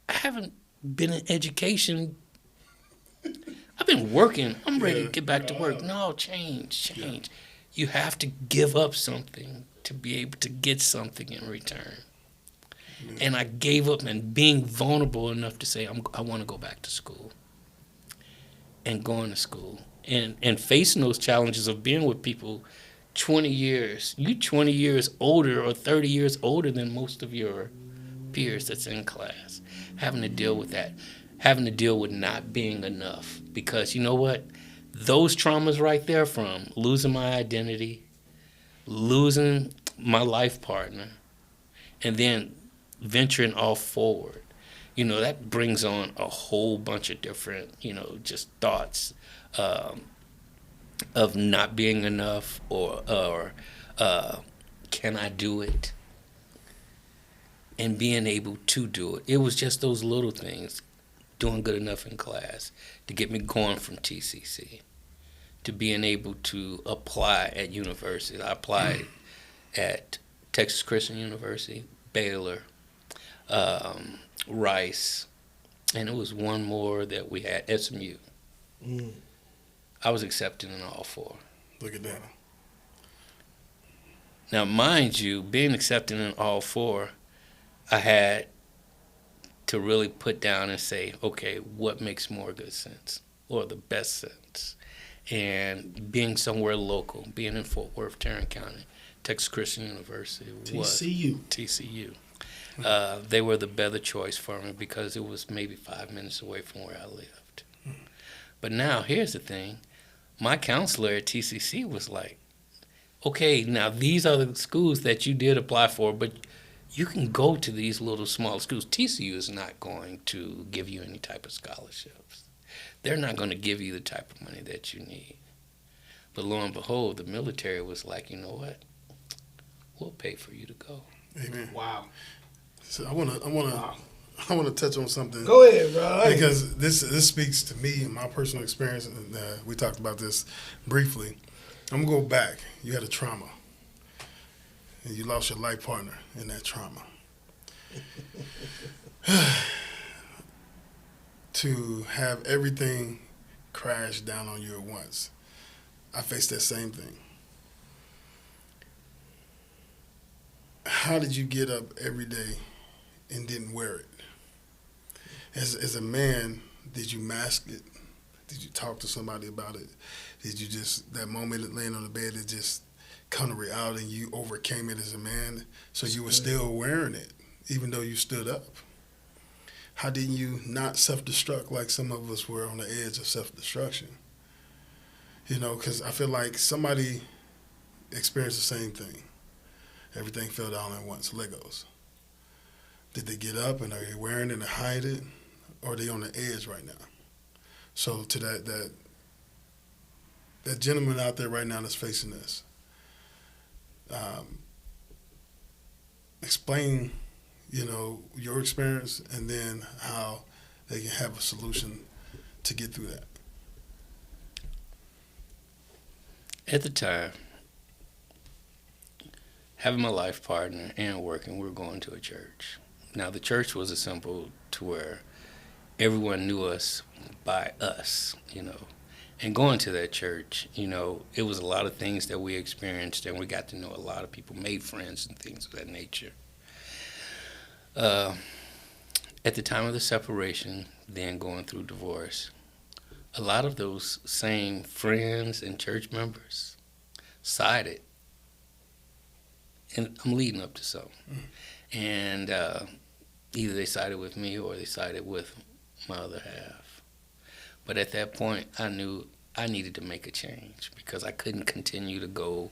I haven't been in education. I've been working. I'm ready to get back to work. No, change. Yeah. You have to give up something to be able to get something in return. Yeah. And I gave up, and being vulnerable enough to say, I want to go back to school. And going to school. And facing those challenges of being with people 20 years. You 20 years older or 30 years older than most of your peers that's in class. Having to deal with that. Having to deal with not being enough. Because you know what? Those traumas right there, from losing my identity, losing my life partner, and then venturing off forward, you know, that brings on a whole bunch of different, you know, just thoughts of not being enough, or can I do it? And being able to do it. It was just those little things, doing good enough in class to get me going from TCC, to being able to apply at university. I applied at Texas Christian University, Baylor, Rice, and it was one more that we had, SMU. I was accepted in all four. Look at that. Now, mind you, being accepted in all four, I had to really put down and say, okay, what makes more good sense or the best sense? And being somewhere local, being in Fort Worth, Tarrant County, Texas Christian University TCU. They were the better choice for me because it was maybe 5 minutes away from where I lived. But now, here's the thing. My counselor at TCC was like, okay, now these are the schools that you did apply for, but you can go to these little small schools. TCU is not going to give you any type of scholarships. They're not going to give you the type of money that you need. But lo and behold, the military was like, you know what? We'll pay for you to go. Amen. Wow. So I want to touch on something. Go ahead, bro. Because this speaks to me and my personal experience. And we talked about this briefly. I'm gonna go back. You had a trauma, and you lost your life partner in that trauma. To have everything crash down on you at once. I faced that same thing. How did you get up every day and didn't wear it? As a man, did you mask it? Did you talk to somebody about it? Did you just, that moment laying on the bed, it just come to reality and you overcame it as a man, so you were still wearing it, even though you stood up? How didn't you not self-destruct like some of us were on the edge of self-destruction? You know, because I feel like somebody experienced the same thing. Everything fell down at once, Legos. Did they get up and are they wearing it and hide it? Or are they on the edge right now? So to that gentleman out there right now that's facing this, explain, you know, your experience and then how they can have a solution to get through that. At the time, having my life partner and working, we were going to a church. Now, the church was assembled to where everyone knew us by us, you know. And going to that church, you know, it was a lot of things that we experienced, and we got to know a lot of people, made friends and things of that nature. At the time of the separation, then going through divorce, a lot of those same friends and church members sided. And I'm leading up to something. And either they sided with me or they sided with my other half. But at that point, I knew I needed to make a change because I couldn't continue to go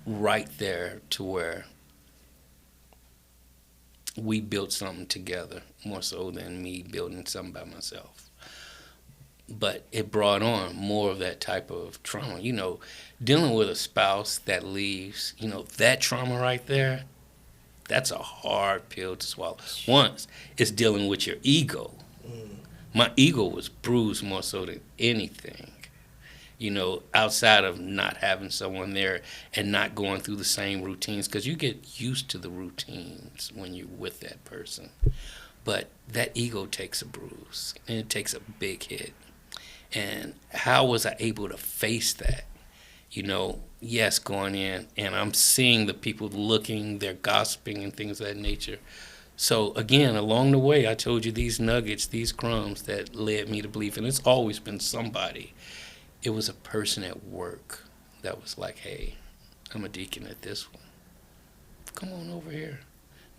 right there to where we built something together, more so than me building something by myself. But it brought on more of that type of trauma. You know, dealing with a spouse that leaves, you know, that trauma right there, that's a hard pill to swallow. Once, it's dealing with your ego. My ego was bruised more so than anything, you know, outside of not having someone there and not going through the same routines, because you get used to the routines when you're with that person. But that ego takes a bruise, and it takes a big hit. And how was I able to face that? You know, yes, going in, and I'm seeing the people looking, they're gossiping and things of that nature. So, again, along the way, I told you these nuggets, these crumbs that led me to believe, and it's always been somebody. It was a person at work that was like, hey, I'm a deacon at this one. Come on over here.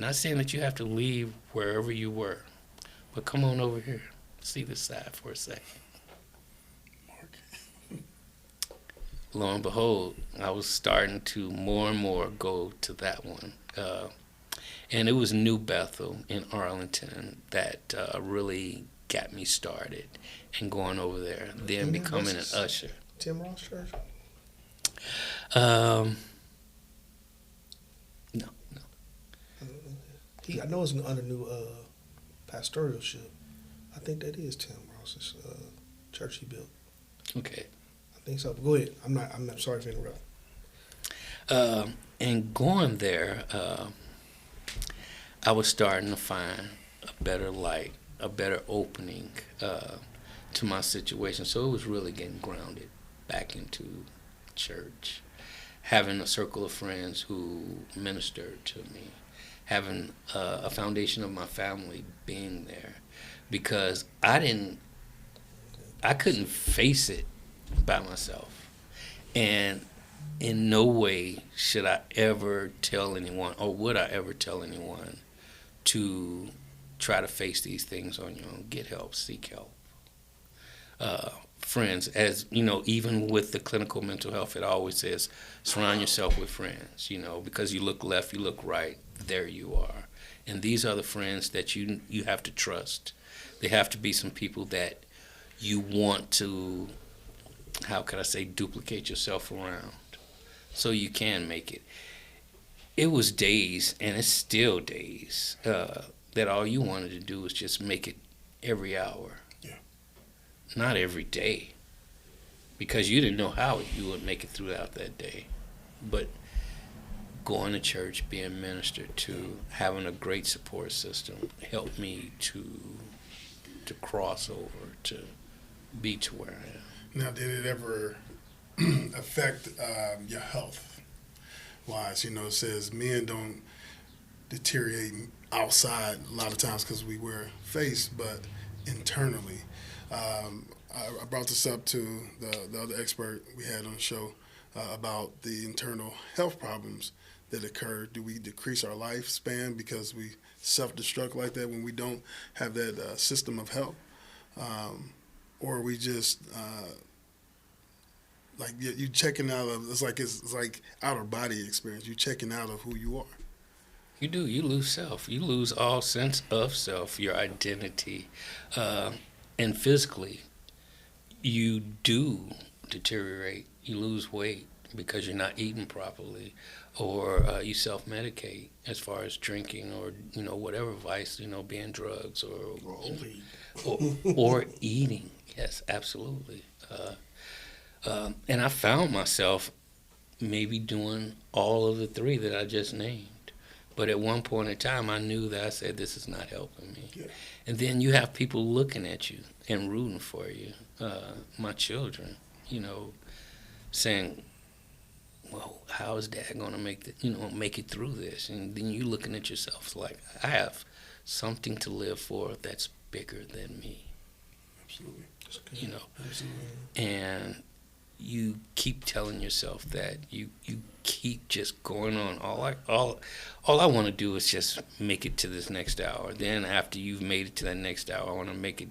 Not saying that you have to leave wherever you were, but come on over here. See this side for a second. Lo and behold, I was starting to more and more go to that one. And it was New Bethel in Arlington that really got me started and going over there, then becoming an usher. Tim Ross Church? No. I know it's under new pastoralship. I think that is Tim Ross's church he built. Okay. I think so. But go ahead. I'm not sorry to interrupt. And going there, I was starting to find a better light, a better opening to my situation. So it was really getting grounded back into church, having a circle of friends who ministered to me, having a foundation of my family being there, because I couldn't face it by myself. And in no way should I ever tell anyone, or would I ever tell anyone, to try to face these things on your own. Get help, seek help. Friends, as you know, even with the clinical mental health, it always says surround yourself with friends, because you look left, you look right, there you are. And these are the friends that you have to trust. They have to be some people that you want to, how could I say, duplicate yourself around so you can make it. It was days, and it's still days, that all you wanted to do was just make it every hour. Yeah. Not every day, because you didn't know how you would make it throughout that day. But going to church, being ministered to, having a great support system helped me to cross over, to be to where I am. Now, did it ever affect your health wise? It says men don't deteriorate outside a lot of times because we wear face, but internally. I brought this up to the other expert we had on the show about the internal health problems that occur. Do we decrease our lifespan because we self-destruct like that when we don't have that system of help? Or are we just like you checking out of, it's like outer body experience. You checking out of who you are. You do. You lose self. You lose all sense of self, your identity, and physically, you do deteriorate. You lose weight because you're not eating properly, or you self-medicate as far as drinking or whatever vice, being drugs or eating. Yes, absolutely. And I found myself maybe doing all of the three that I just named. But at one point in time, I knew that I said, this is not helping me. Yeah. And then you have people looking at you and rooting for you. My children, saying, well, how is Dad going to make it through this? And then you looking at yourself like, I have something to live for that's bigger than me. Absolutely. Absolutely. And you keep telling yourself that. You keep just going on. All I want to do is just make it to this next hour. Then after you've made it to that next hour, I want to make it,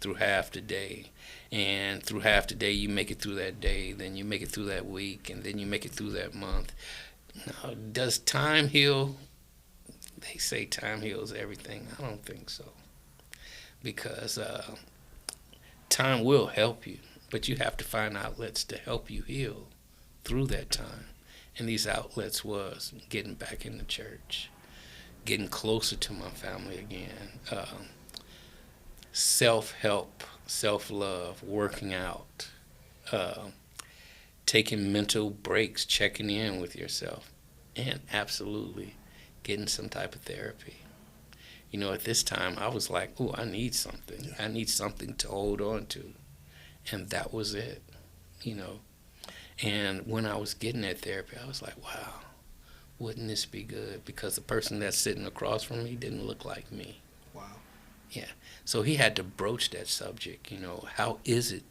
through half the day. And through half the day, you make it through that day. Then you make it through that week, and then you make it through that month. Now, does time heal? They say time heals everything. I don't think so, because time will help you, but you have to find outlets to help you heal through that time. And these outlets was getting back in the church, getting closer to my family again, self-help, self-love, working out, taking mental breaks, checking in with yourself, and absolutely getting some type of therapy. At this time, I was like, oh, I need something. Yeah. I need something to hold on to. And that was it, And when I was getting that therapy, I was like, wow, wouldn't this be good? Because the person that's sitting across from me didn't look like me. Wow. Yeah. So he had to broach that subject, how is it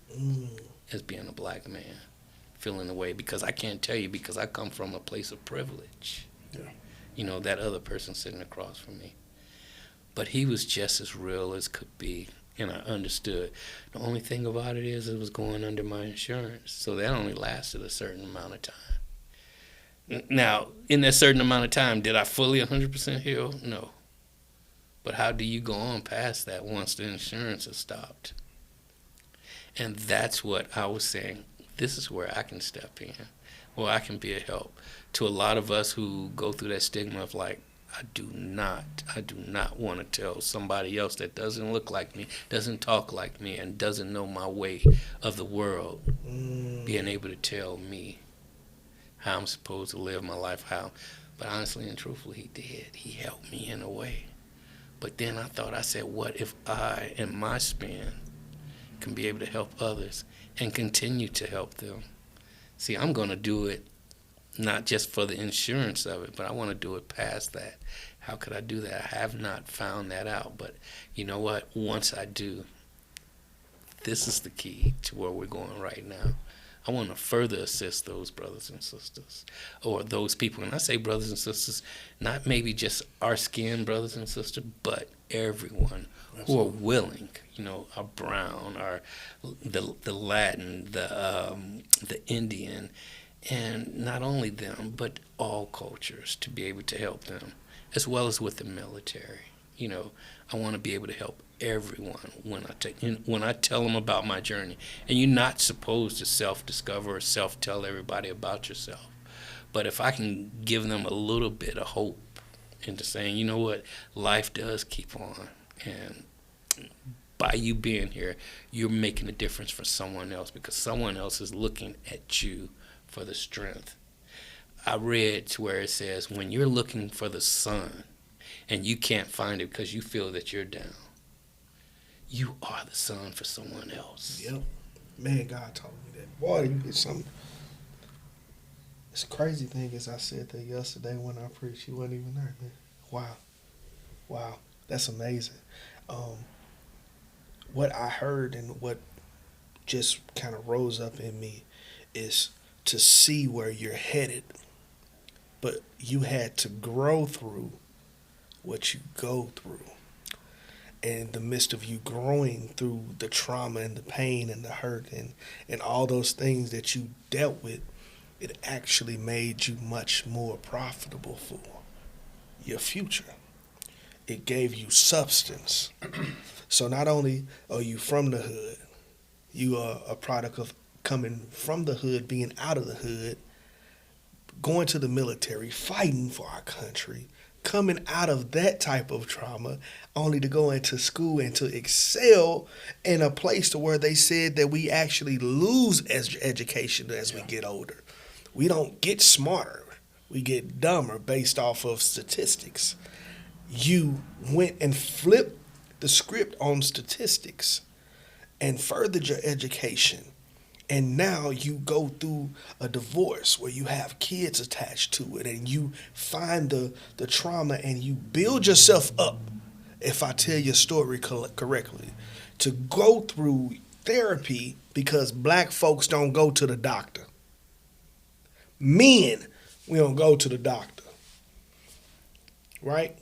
as being a black man, feeling the way? Because I can't tell you, because I come from a place of privilege. Yeah. That other person sitting across from me. But he was just as real as could be. And I understood. The only thing about it is it was going under my insurance. So that only lasted a certain amount of time. Now, in that certain amount of time, did I fully 100% heal? No. But how do you go on past that once the insurance has stopped? And that's what I was saying. This is where I can step in. Or I can be a help to a lot of us who go through that stigma of like, I do not want to tell somebody else that doesn't look like me, doesn't talk like me, and doesn't know my way of the world, being able to tell me how I'm supposed to live my life, how. But honestly and truthfully, he did. He helped me in a way. But then I said, what if I, in my span, can be able to help others and continue to help them? See, I'm going to do it not just for the insurance of it, but I want to do it past that. How could I do that? I have not found that out. But you know what? Once I do, this is the key to where we're going right now. I want to further assist those brothers and sisters, or those people. And I say brothers and sisters, not maybe just our skin brothers and sisters, but everyone who are willing. Our brown, the Latin, the Indian, and not only them, but all cultures, to be able to help them, as well as with the military. I want to be able to help everyone when I tell them about my journey. And you're not supposed to self-discover or self-tell everybody about yourself. But if I can give them a little bit of hope into saying, you know what, life does keep on. And by you being here, you're making a difference for someone else, because someone else is looking at you for the strength. I read to where it says, when you're looking for the sun and you can't find it because you feel that you're down, you are the sun for someone else. Yep. Man, God told me that. Boy, it's something. It's a crazy thing is I said that yesterday when I preached. You wasn't even there, man. Wow. That's amazing. What I heard and what just kind of rose up in me is to see where you're headed. But you had to grow through what you go through. And in the midst of you growing through the trauma and the pain and the hurt and all those things that you dealt with, it actually made you much more profitable for your future. It gave you substance. So not only are you from the hood, you are a product of coming from the hood, being out of the hood, going to the military, fighting for our country, coming out of that type of trauma, only to go into school and to excel in a place to where they said that we actually lose education as we get older. We don't get smarter. We get dumber based off of statistics. You went and flipped the script on statistics and furthered your education. And now you go through a divorce where you have kids attached to it and you find the trauma and you build yourself up, if I tell your story correctly, to go through therapy because black folks don't go to the doctor. Men, we don't go to the doctor. Right?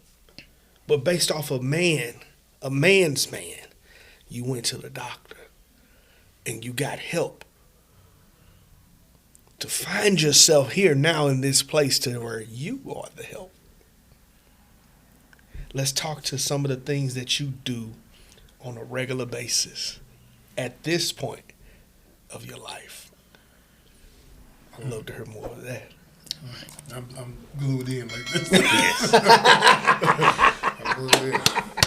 But based off of a man's man, you went to the doctor and you got help to find yourself here now in this place to where you are the help. Let's talk to some of the things that you do on a regular basis at this point of your life. I'd love to hear more of that. I'm glued in like this. I'm glued in.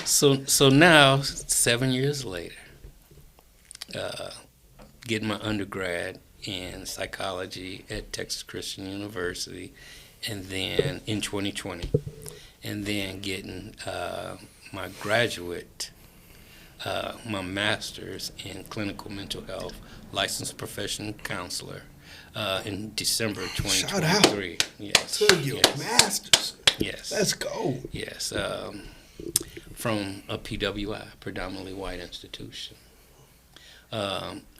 So now, 7 years later, getting my undergrad in psychology at Texas Christian University, and then in 2020, and then getting my graduate, my master's in clinical mental health, licensed professional counselor, in December 2023. Shout out. Yes. To your master's. Yes. Let's go. Yes. From a PWI, predominantly white institution.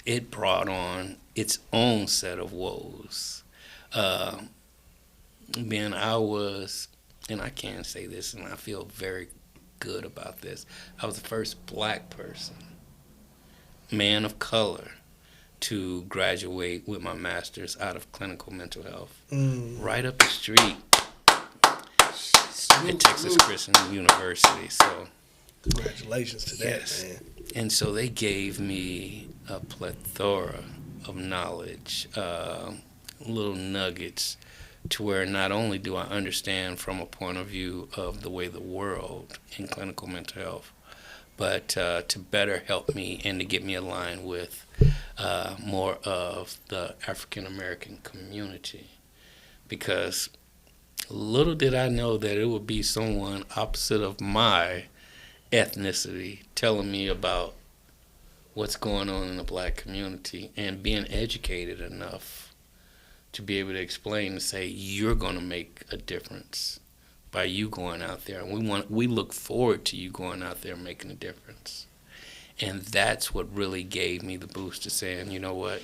It brought on its own set of woes. Man, I was, and I can say this, and I feel very good about this, I was the first black person, man of color, to graduate with my master's out of clinical mental health. Right up the street at Texas Christian University. So congratulations to that, man. And so they gave me a plethora of knowledge, little nuggets, to where not only do I understand from a point of view of the way the world in clinical mental health, but to better help me and to get me aligned with more of the African American community. Because little did I know that it would be someone opposite of my ethnicity telling me about what's going on in the black community, and being educated enough to be able to explain and say, you're going to make a difference by you going out there, and we look forward to you going out there and making a difference. And that's what really gave me the boost to saying, you know what,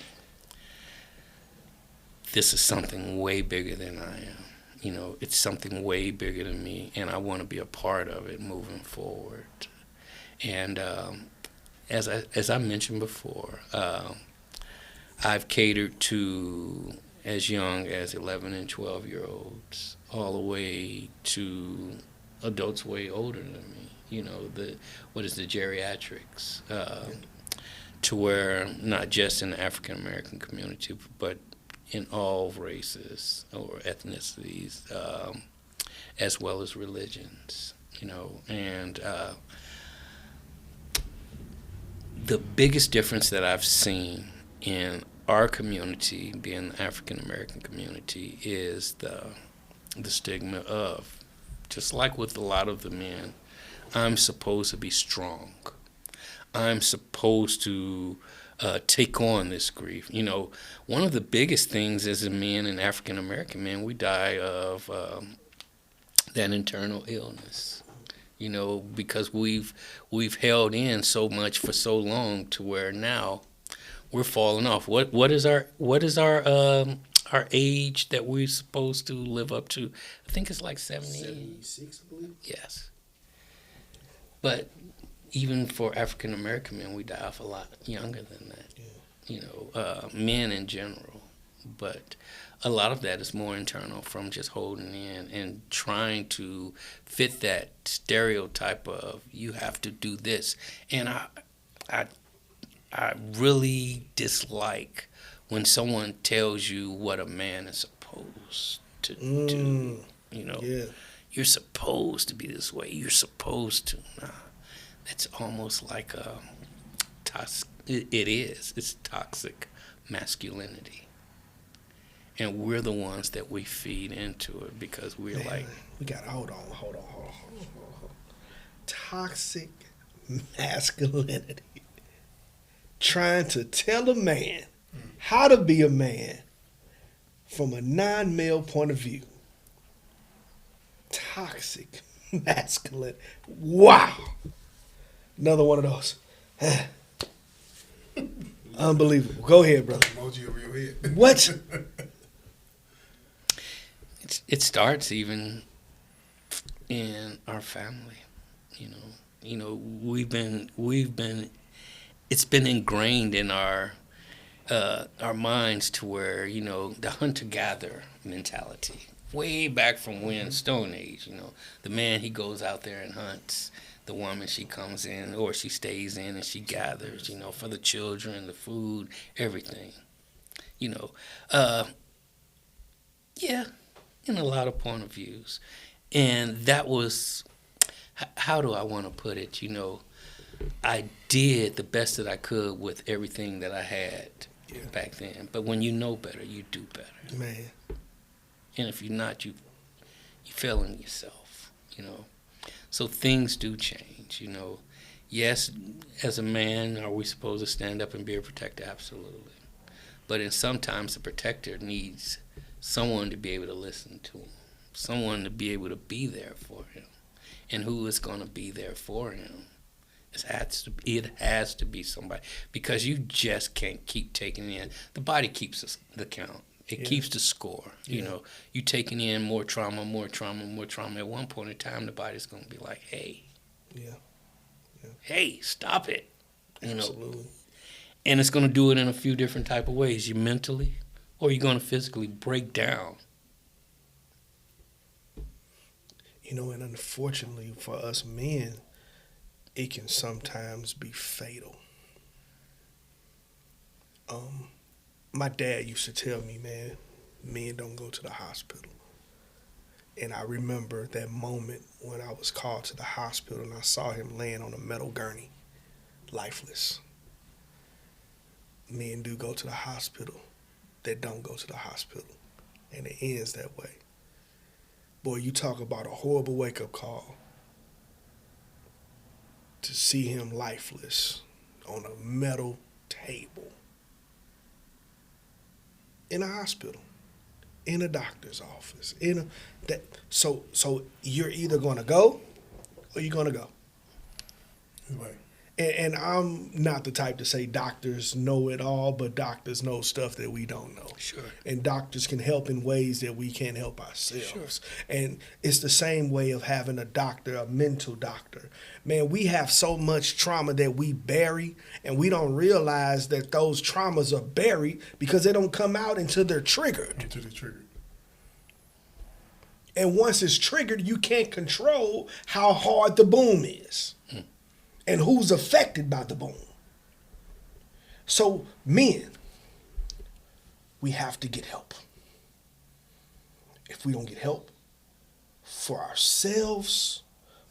this is something way bigger than I am. You know, it's something way bigger than me, and I want to be a part of it moving forward. And as I mentioned before, I've catered to as young as 11 and 12-year-olds, all the way to adults way older than me. You know, the geriatrics, to where not just in the African American community, but in all races or ethnicities, as well as religions. You know, and the biggest difference that I've seen in our community, being the African American community, is the stigma of, just like with a lot of the men, I'm supposed to be strong. I'm supposed to take on this grief. You know, one of the biggest things as a man, an African American man, we die of that internal illness. You know, because we've held in so much for so long to where now we're falling off. What is our age that we're supposed to live up to? I think it's like 76, I believe. Yes. But even for African American men, we die off a lot younger than that. Yeah. You know, men in general. But a lot of that is more internal, from just holding in and trying to fit that stereotype of you have to do this. And I really dislike when someone tells you what a man is supposed to do. You know, you're supposed to be this way. You're supposed to. Nah, that's almost like a toxic. It is. It's toxic masculinity. And we're the ones that we feed into it because we're like... We got to hold on. Toxic masculinity. Trying to tell a man how to be a man from a non-male point of view. Toxic masculinity. Wow. Another one of those. Unbelievable. Go ahead, brother. Emoji over your head. What? It starts even in our family. You know, we've been. It's been ingrained in our minds to where, you know, the hunter-gatherer mentality, way back from when, Stone Age. You know, the man, he goes out there and hunts. The woman, she comes in or she stays in and she gathers, you know, for the children, the food, everything. You know, yeah, in a lot of point of views. And that was, how do I want to put it? You know, I did the best that I could with everything that I had back then. But when you know better, you do better. Man. And if you're not, you failing yourself, you know. So things do change, you know. Yes, as a man, are we supposed to stand up and be a protector? Absolutely. But in sometimes the protector needs someone to be able to listen to him, someone to be able to be there for him. And who is going to be there for him? It has to be somebody, because you just can't keep taking in. The body keeps the count. It keeps the score. You know, you taking in more trauma. At one point in time, the body's going to be like, hey, hey, stop it. You Absolutely. know, and it's going to do it in a few different type of ways. You mentally, or you're going to physically break down. You know, and unfortunately for us men, it can sometimes be fatal. My dad used to tell me, man, men don't go to the hospital. And I remember that moment when I was called to the hospital and I saw him laying on a metal gurney, lifeless. Men do go to the hospital that don't go to the hospital. And it ends that way. Boy, you talk about a horrible wake-up call. To see him lifeless on a metal table in a hospital. in a doctor's office, so you're either going to go or you're going to go. Right. And I'm not the type to say doctors know it all, but doctors know stuff that we don't know. Sure. And doctors can help in ways that we can't help ourselves. Sure. And it's the same way of having a doctor, a mental doctor. Man, we have so much trauma that we bury, and we don't realize that those traumas are buried because they don't come out until they're triggered. And once it's triggered, you can't control how hard the boom is. And who's affected by the boom. So, men, we have to get help. If we don't get help for ourselves,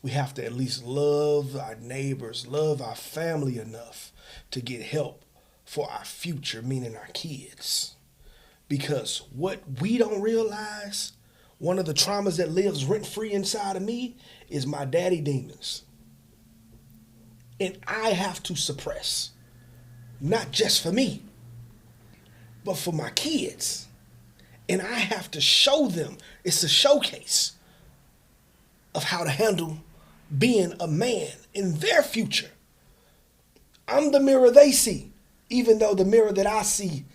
we have to at least love our neighbors, love our family enough to get help for our future, meaning our kids. Because what we don't realize, one of the traumas that lives rent-free inside of me is my daddy demons. And I have to suppress, not just for me, but for my kids. And I have to show them, it's a showcase of how to handle being a man in their future. I'm the mirror they see, even though the mirror that I see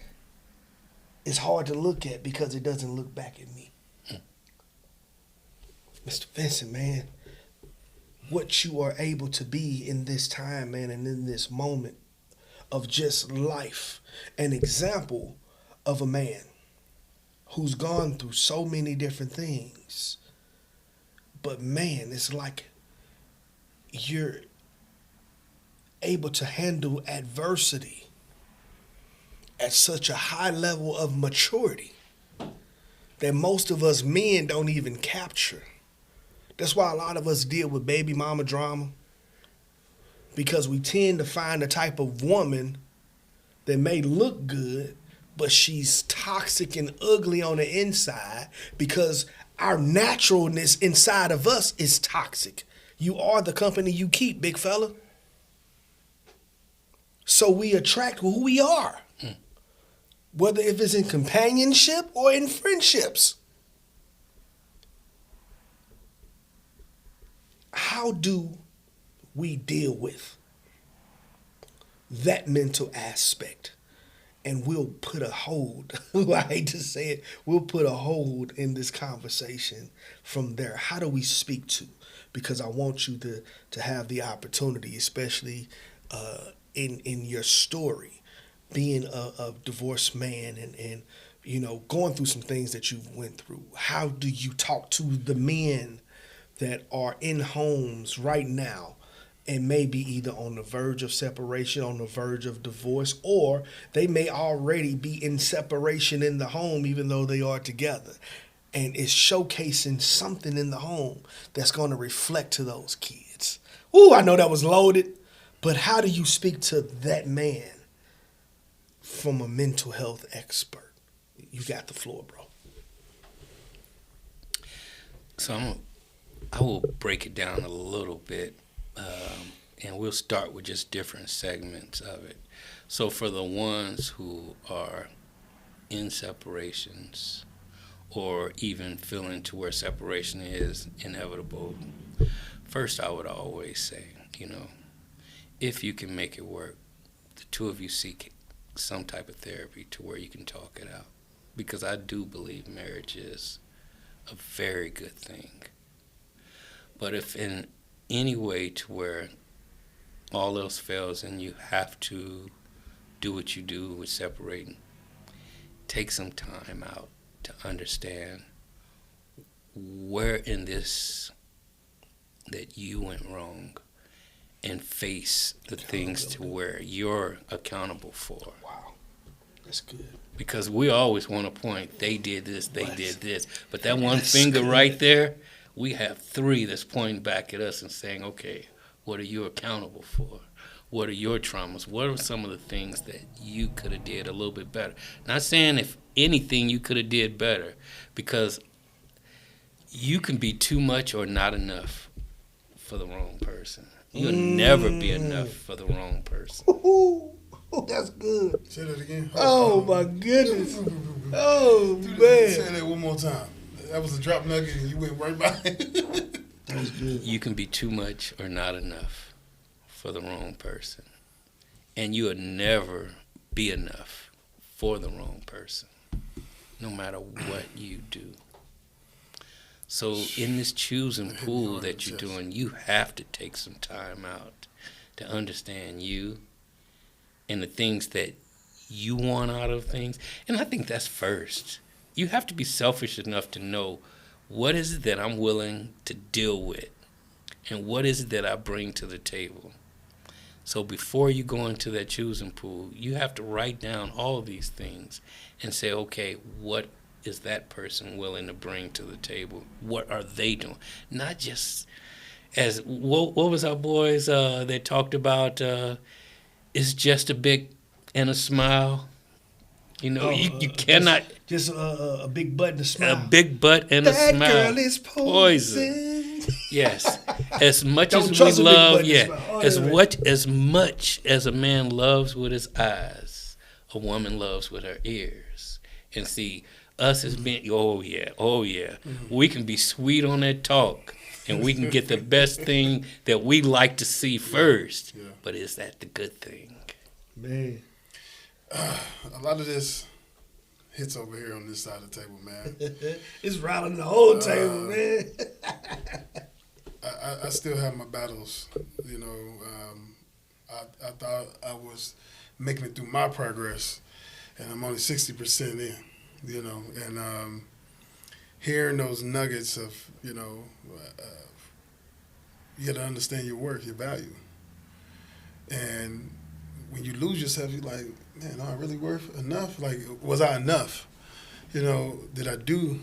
is hard to look at because it doesn't look back at me. Mr. Vincent, man, what you are able to be in this time, man, and in this moment of just life. An example of a man who's gone through so many different things. But man, it's like you're able to handle adversity at such a high level of maturity that most of us men don't even capture. That's why a lot of us deal with baby mama drama, because we tend to find a type of woman that may look good, but she's toxic and ugly on the inside because our naturalness inside of us is toxic. You are the company you keep, big fella. So we attract who we are, whether if it's in companionship or in friendships. How do we deal with that mental aspect? And we'll put a hold, I hate to say it, we'll put a hold in this conversation from there. How do we speak to? Because I want you to have the opportunity, especially in your story, being a divorced man and you know, going through some things that you've went through. How do you talk to the men that are in homes right now and may be either on the verge of separation, on the verge of divorce, or they may already be in separation in the home even though they are together? And it's showcasing something in the home that's going to reflect to those kids. Ooh, I know that was loaded, but how do you speak to that man from a mental health expert? You got the floor, bro. So I will break it down a little bit, and we'll start with just different segments of it. So for the ones who are in separations or even feeling to where separation is inevitable, first I would always say, you know, if you can make it work, the two of you seek some type of therapy to where you can talk it out. Because I do believe marriage is a very good thing. But if in any way to where all else fails and you have to do what you do with separating, take some time out to understand where in this that you went wrong and face the things to where you're accountable for. Wow, that's good. Because we always want to point, they did this, they did this. But that one finger good. Right there, we have three that's pointing back at us and saying, okay, what are you accountable for? What are your traumas? What are some of the things that you could have did a little bit better? Not saying if anything you could have did better, because you can be too much or not enough for the wrong person. You'll never be enough for the wrong person. Oh, that's good. Say that again. Oh my goodness. Oh, man. Say that one more time. That was a drop nugget and you went right by it. That was good. You can be too much or not enough for the wrong person. And you'll never be enough for the wrong person, no matter what you do. So in this choosing pool that you're doing, you have to take some time out to understand you and the things that you want out of things. And I think that's first. You have to be selfish enough to know what is it that I'm willing to deal with and what is it that I bring to the table. So before you go into that choosing pool, you have to write down all of these things and say, okay, what is that person willing to bring to the table? What are they doing? Not just as, what was our boys that talked about, it's just a big and a smile. You know, you cannot. Just a big butt and a smile. A big butt and a smile. That girl is poison. Yes. As much as we love, as much as a man loves with his eyes, a woman loves with her ears. And see, us as being, oh yeah. Mm-hmm. We can be sweet on that talk, and we can get the best thing that we like to see first. Yeah. But is that the good thing? Man. A lot of this hits over here on this side of the table, man. It's rattling the whole table, man. I still have my battles, you know. I thought I was making it through my progress, and I'm only 60% in, you know. And hearing those nuggets of, you know, you got to understand your worth, your value. And when you lose yourself, you're like, man, am I really worth enough? Like, was I enough? You know, did I do?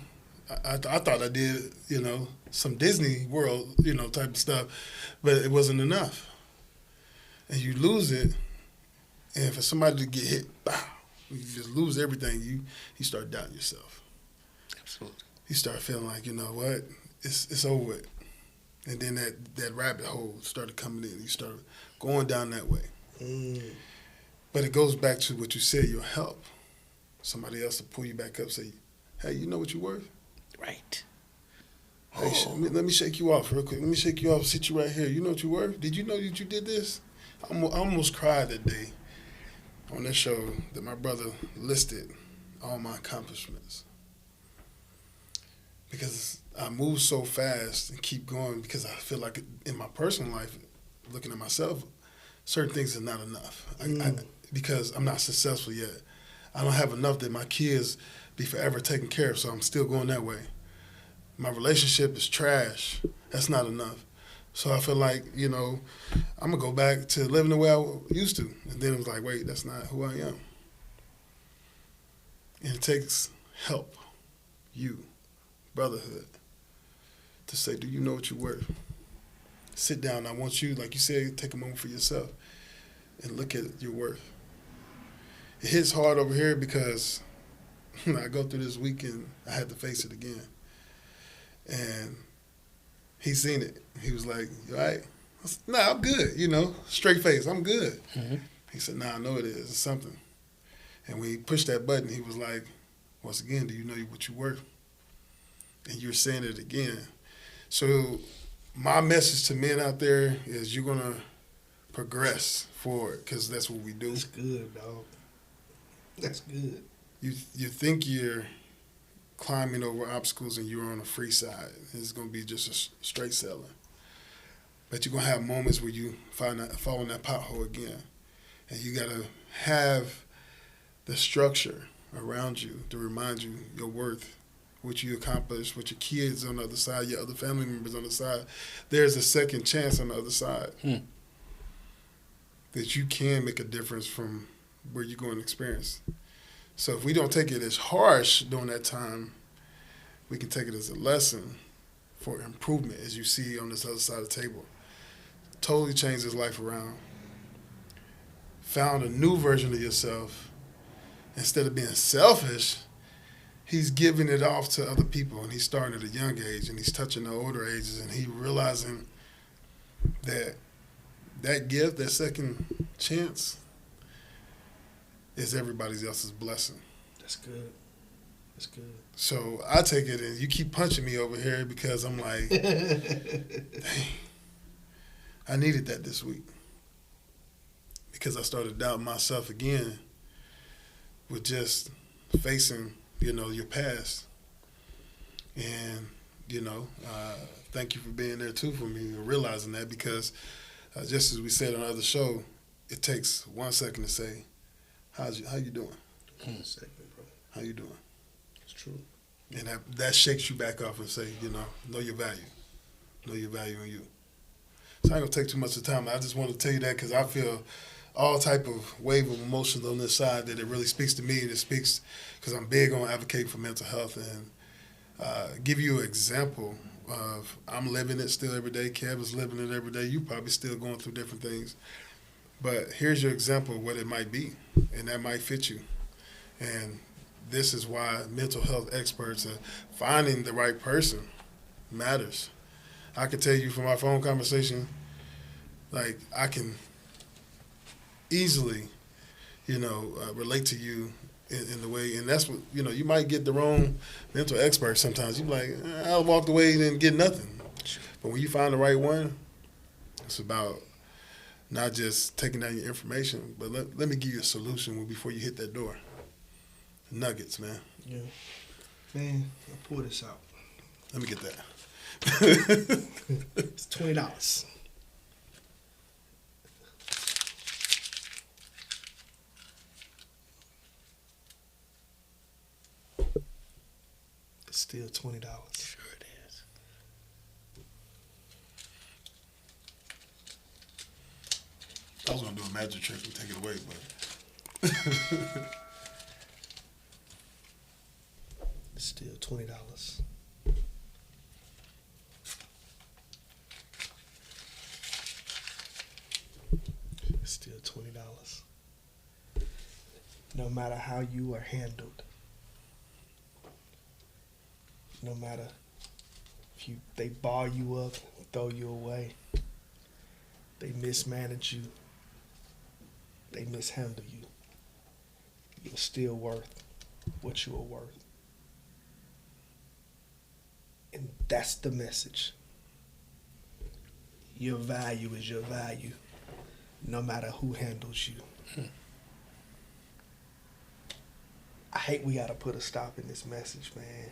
I thought I did, you know, some Disney World, you know, type of stuff, but it wasn't enough. And you lose it, and for somebody to get hit, bow, you just lose everything. You start doubting yourself. Absolutely. You start feeling like, you know what, it's over with. And then that rabbit hole started coming in. You started going down that way. Mm. But it goes back to what you said, your help. Somebody else to pull you back up, say, hey, you know what you're worth? Right. Hey, let me shake you off real quick. Let me shake you off, sit you right here. You know what you're worth? Did you know that you did this? I almost cried that day on that show that my brother listed all my accomplishments. Because I move so fast and keep going because I feel like in my personal life, looking at myself, certain things are not enough. Because I'm not successful yet. I don't have enough that my kids be forever taken care of, so I'm still going that way. My relationship is trash. That's not enough. So I feel like, you know, I'm going to go back to living the way I used to. And then it was like, wait, that's not who I am. And it takes help, you, brotherhood, to say, do you know what you're worth? Sit down. I want you, like you said, take a moment for yourself and look at your worth. It hits hard over here because I go through this weekend, I had to face it again. And he seen it. He was like, you all right? I said, nah, I'm good, you know, straight face, I'm good. Mm-hmm. He said, nah, I know it is. It's something. And when he pushed that button, he was like, once again, do you know what you're worth? And you're saying it again. So my message to men out there is you're going to progress forward because that's what we do. That's good, dog. That's good. You think you're climbing over obstacles and you're on a free side. It's going to be just a straight sailing. But you're going to have moments where you fall in that pothole again. And you got to have the structure around you to remind you your worth, what you accomplished, what your kids on the other side, your other family members on the side. There's a second chance on the other side that you can make a difference from where you're going to experience. So if we don't take it as harsh during that time, we can take it as a lesson for improvement, as you see on this other side of the table. Totally changed his life around. Found a new version of yourself. Instead of being selfish, he's giving it off to other people, and he's starting at a young age, and he's touching the older ages, and he's realizing that gift, that second chance, is everybody else's blessing. That's good. That's good. So I take it and you keep punching me over here because I'm like, dang, I needed that this week. Because I started doubting myself again with just facing, your past. And, thank you for being there too for me and realizing that because just as we said on the other show, it takes 1 second to say, how you doing? 1 second, bro. How you doing? It's true. And that shakes you back off and say, know your value. Know your value in you. So I ain't going to take too much of time. I just want to tell you that because I feel all type of wave of emotions on this side that it really speaks to me, and it speaks because I'm big on advocating for mental health and give you an example of I'm living it still every day. Kev is living it every day. You probably still going through different things. But here's your example of what it might be, and that might fit you. And this is why mental health experts are finding the right person matters. I can tell you from our phone conversation, like I can easily, relate to you in the way, and that's what, you might get the wrong mental expert sometimes. You're like, I walked away and didn't get nothing. But when you find the right one, it's about not just taking down your information, but let me give you a solution before you hit that door. Nuggets, man. Yeah. Man, I'll pour this out. Let me get that. It's $20. It's still $20. Sure it is. I was gonna do a magic trick and take it away, but it's still $20. It's still $20. No matter how you are handled, no matter if they bar you up, throw you away, they mismanage you, they mishandle you, you're still worth what you are worth. And that's the message. Your value is your value, no matter who handles you. I hate we gotta put a stop in this message, man.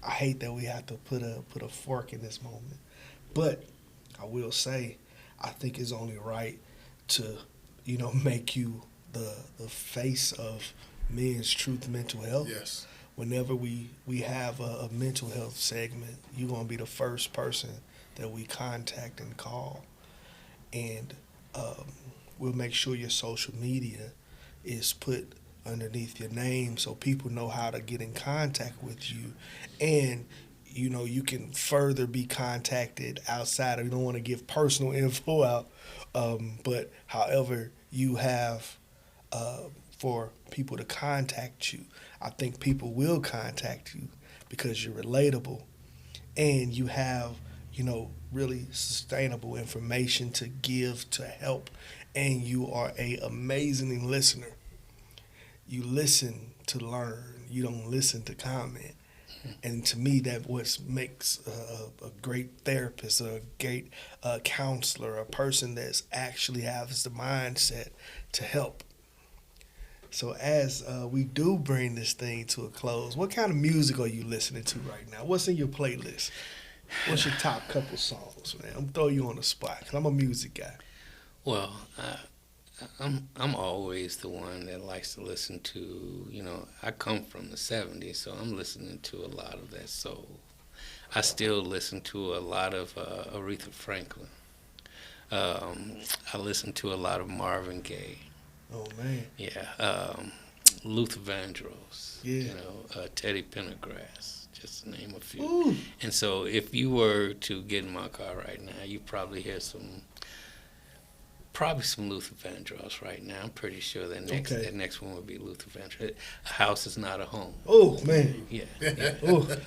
I hate that we have to put a fork in this moment. But I will say, I think it's only right to, make you the face of Men's Truth Mental Health. yes. Whenever we have a mental health segment, you're going to be the first person that we contact and call. And we'll make sure your social media is put underneath your name so people know how to get in contact with you. And, you can further be contacted outside of, you don't want to give personal info out, but however you have for people to contact you, I think people will contact you because you're relatable and you have, really sustainable information to give, to help, and you are an amazing listener. You listen to learn. You don't listen to comment. And to me, that what makes a great therapist, a great counselor, a person that's actually has the mindset to help. So as we do bring this thing to a close, what kind of music are you listening to right now? What's in your playlist? What's your top couple songs, man? I'm throwing you on the spot because I'm a music guy. Well, I'm always the one that likes to listen to, I come from the 70s, so I'm listening to a lot of that soul. I still listen to a lot of Aretha Franklin. I listen to a lot of Marvin Gaye. Oh, man. Yeah. Luther Vandross. Yeah. Teddy Pendergrass, just to name a few. Ooh. And so if you were to get in my car right now, you probably hear some Luther Vandross right now. I'm pretty sure that next one would be Luther Vandross. A house is not a home. Oh, man. Yeah.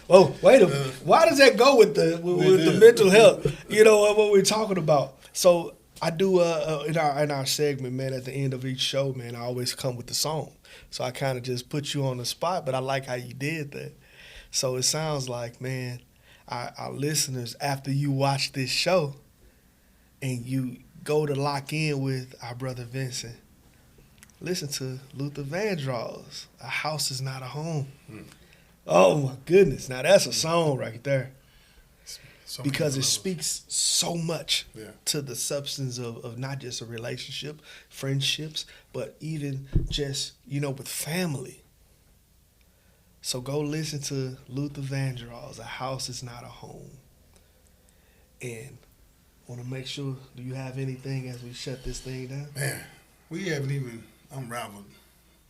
Oh, wait a minute. Why does that go with the mental health? What we're talking about. So I do in our segment, man. At the end of each show, man, I always come with the song. So I kind of just put you on the spot, but I like how you did that. So it sounds like, man, our listeners, after you watch this show and you go to lock in with our brother Vincent, listen to Luther Vandross, A House Is Not a Home. Oh, my goodness. Now, that's a song right there. Because it speaks so much to the substance of not just a relationship, friendships, but even just, with family. So go listen to Luther Vandross, A House Is Not a Home. And want to make sure, do you have anything as we shut this thing down? Man, we haven't even unraveled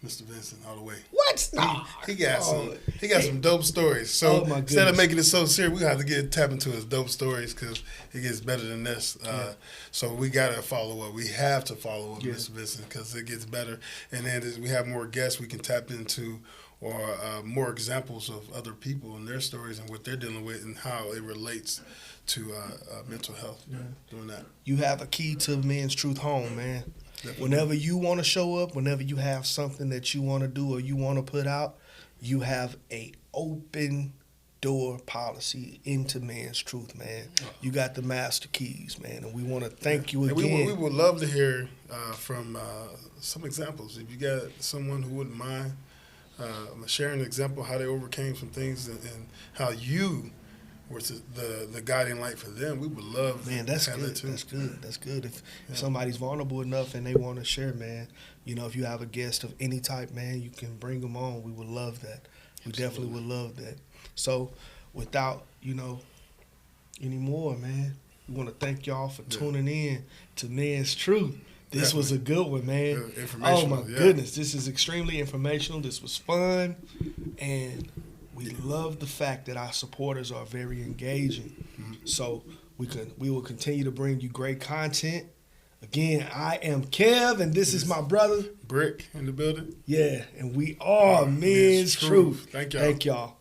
Mr. Vincent all the way. What? He got some dope stories. So instead of making it so serious, we have to tap into his dope stories because it gets better than this. So we got to follow up. We have to follow up Mr. Vincent because it gets better. And then as we have more guests we can tap into or more examples of other people and their stories and what they're dealing with and how it relates to mental health. Doing that. You have a key to Men's Truth Home, man. Whenever you want to show up, whenever you have something that you want to do or you want to put out, you have a open door policy into Men's Truth, man. You got the master keys, man, and we want to thank you again. We would love to hear from some examples. If you got someone who wouldn't mind sharing an example how they overcame some things and how you were the guiding light for them, we would love that's good. That too. That's good. If somebody's vulnerable enough and they want to share, man, if you have a guest of any type, man, you can bring them on. We would love that. We definitely would love that. So without, any more, man, we want to thank y'all for tuning in to Men's Truth. This was a good one, man. Oh, my goodness. This is extremely informational. This was fun. And we love the fact that our supporters are very engaging. So we will continue to bring you great content. Again, I am Kev, and this is my brother. Brick in the building. Yeah, and we are Men's Truth. Thank y'all. Thank y'all.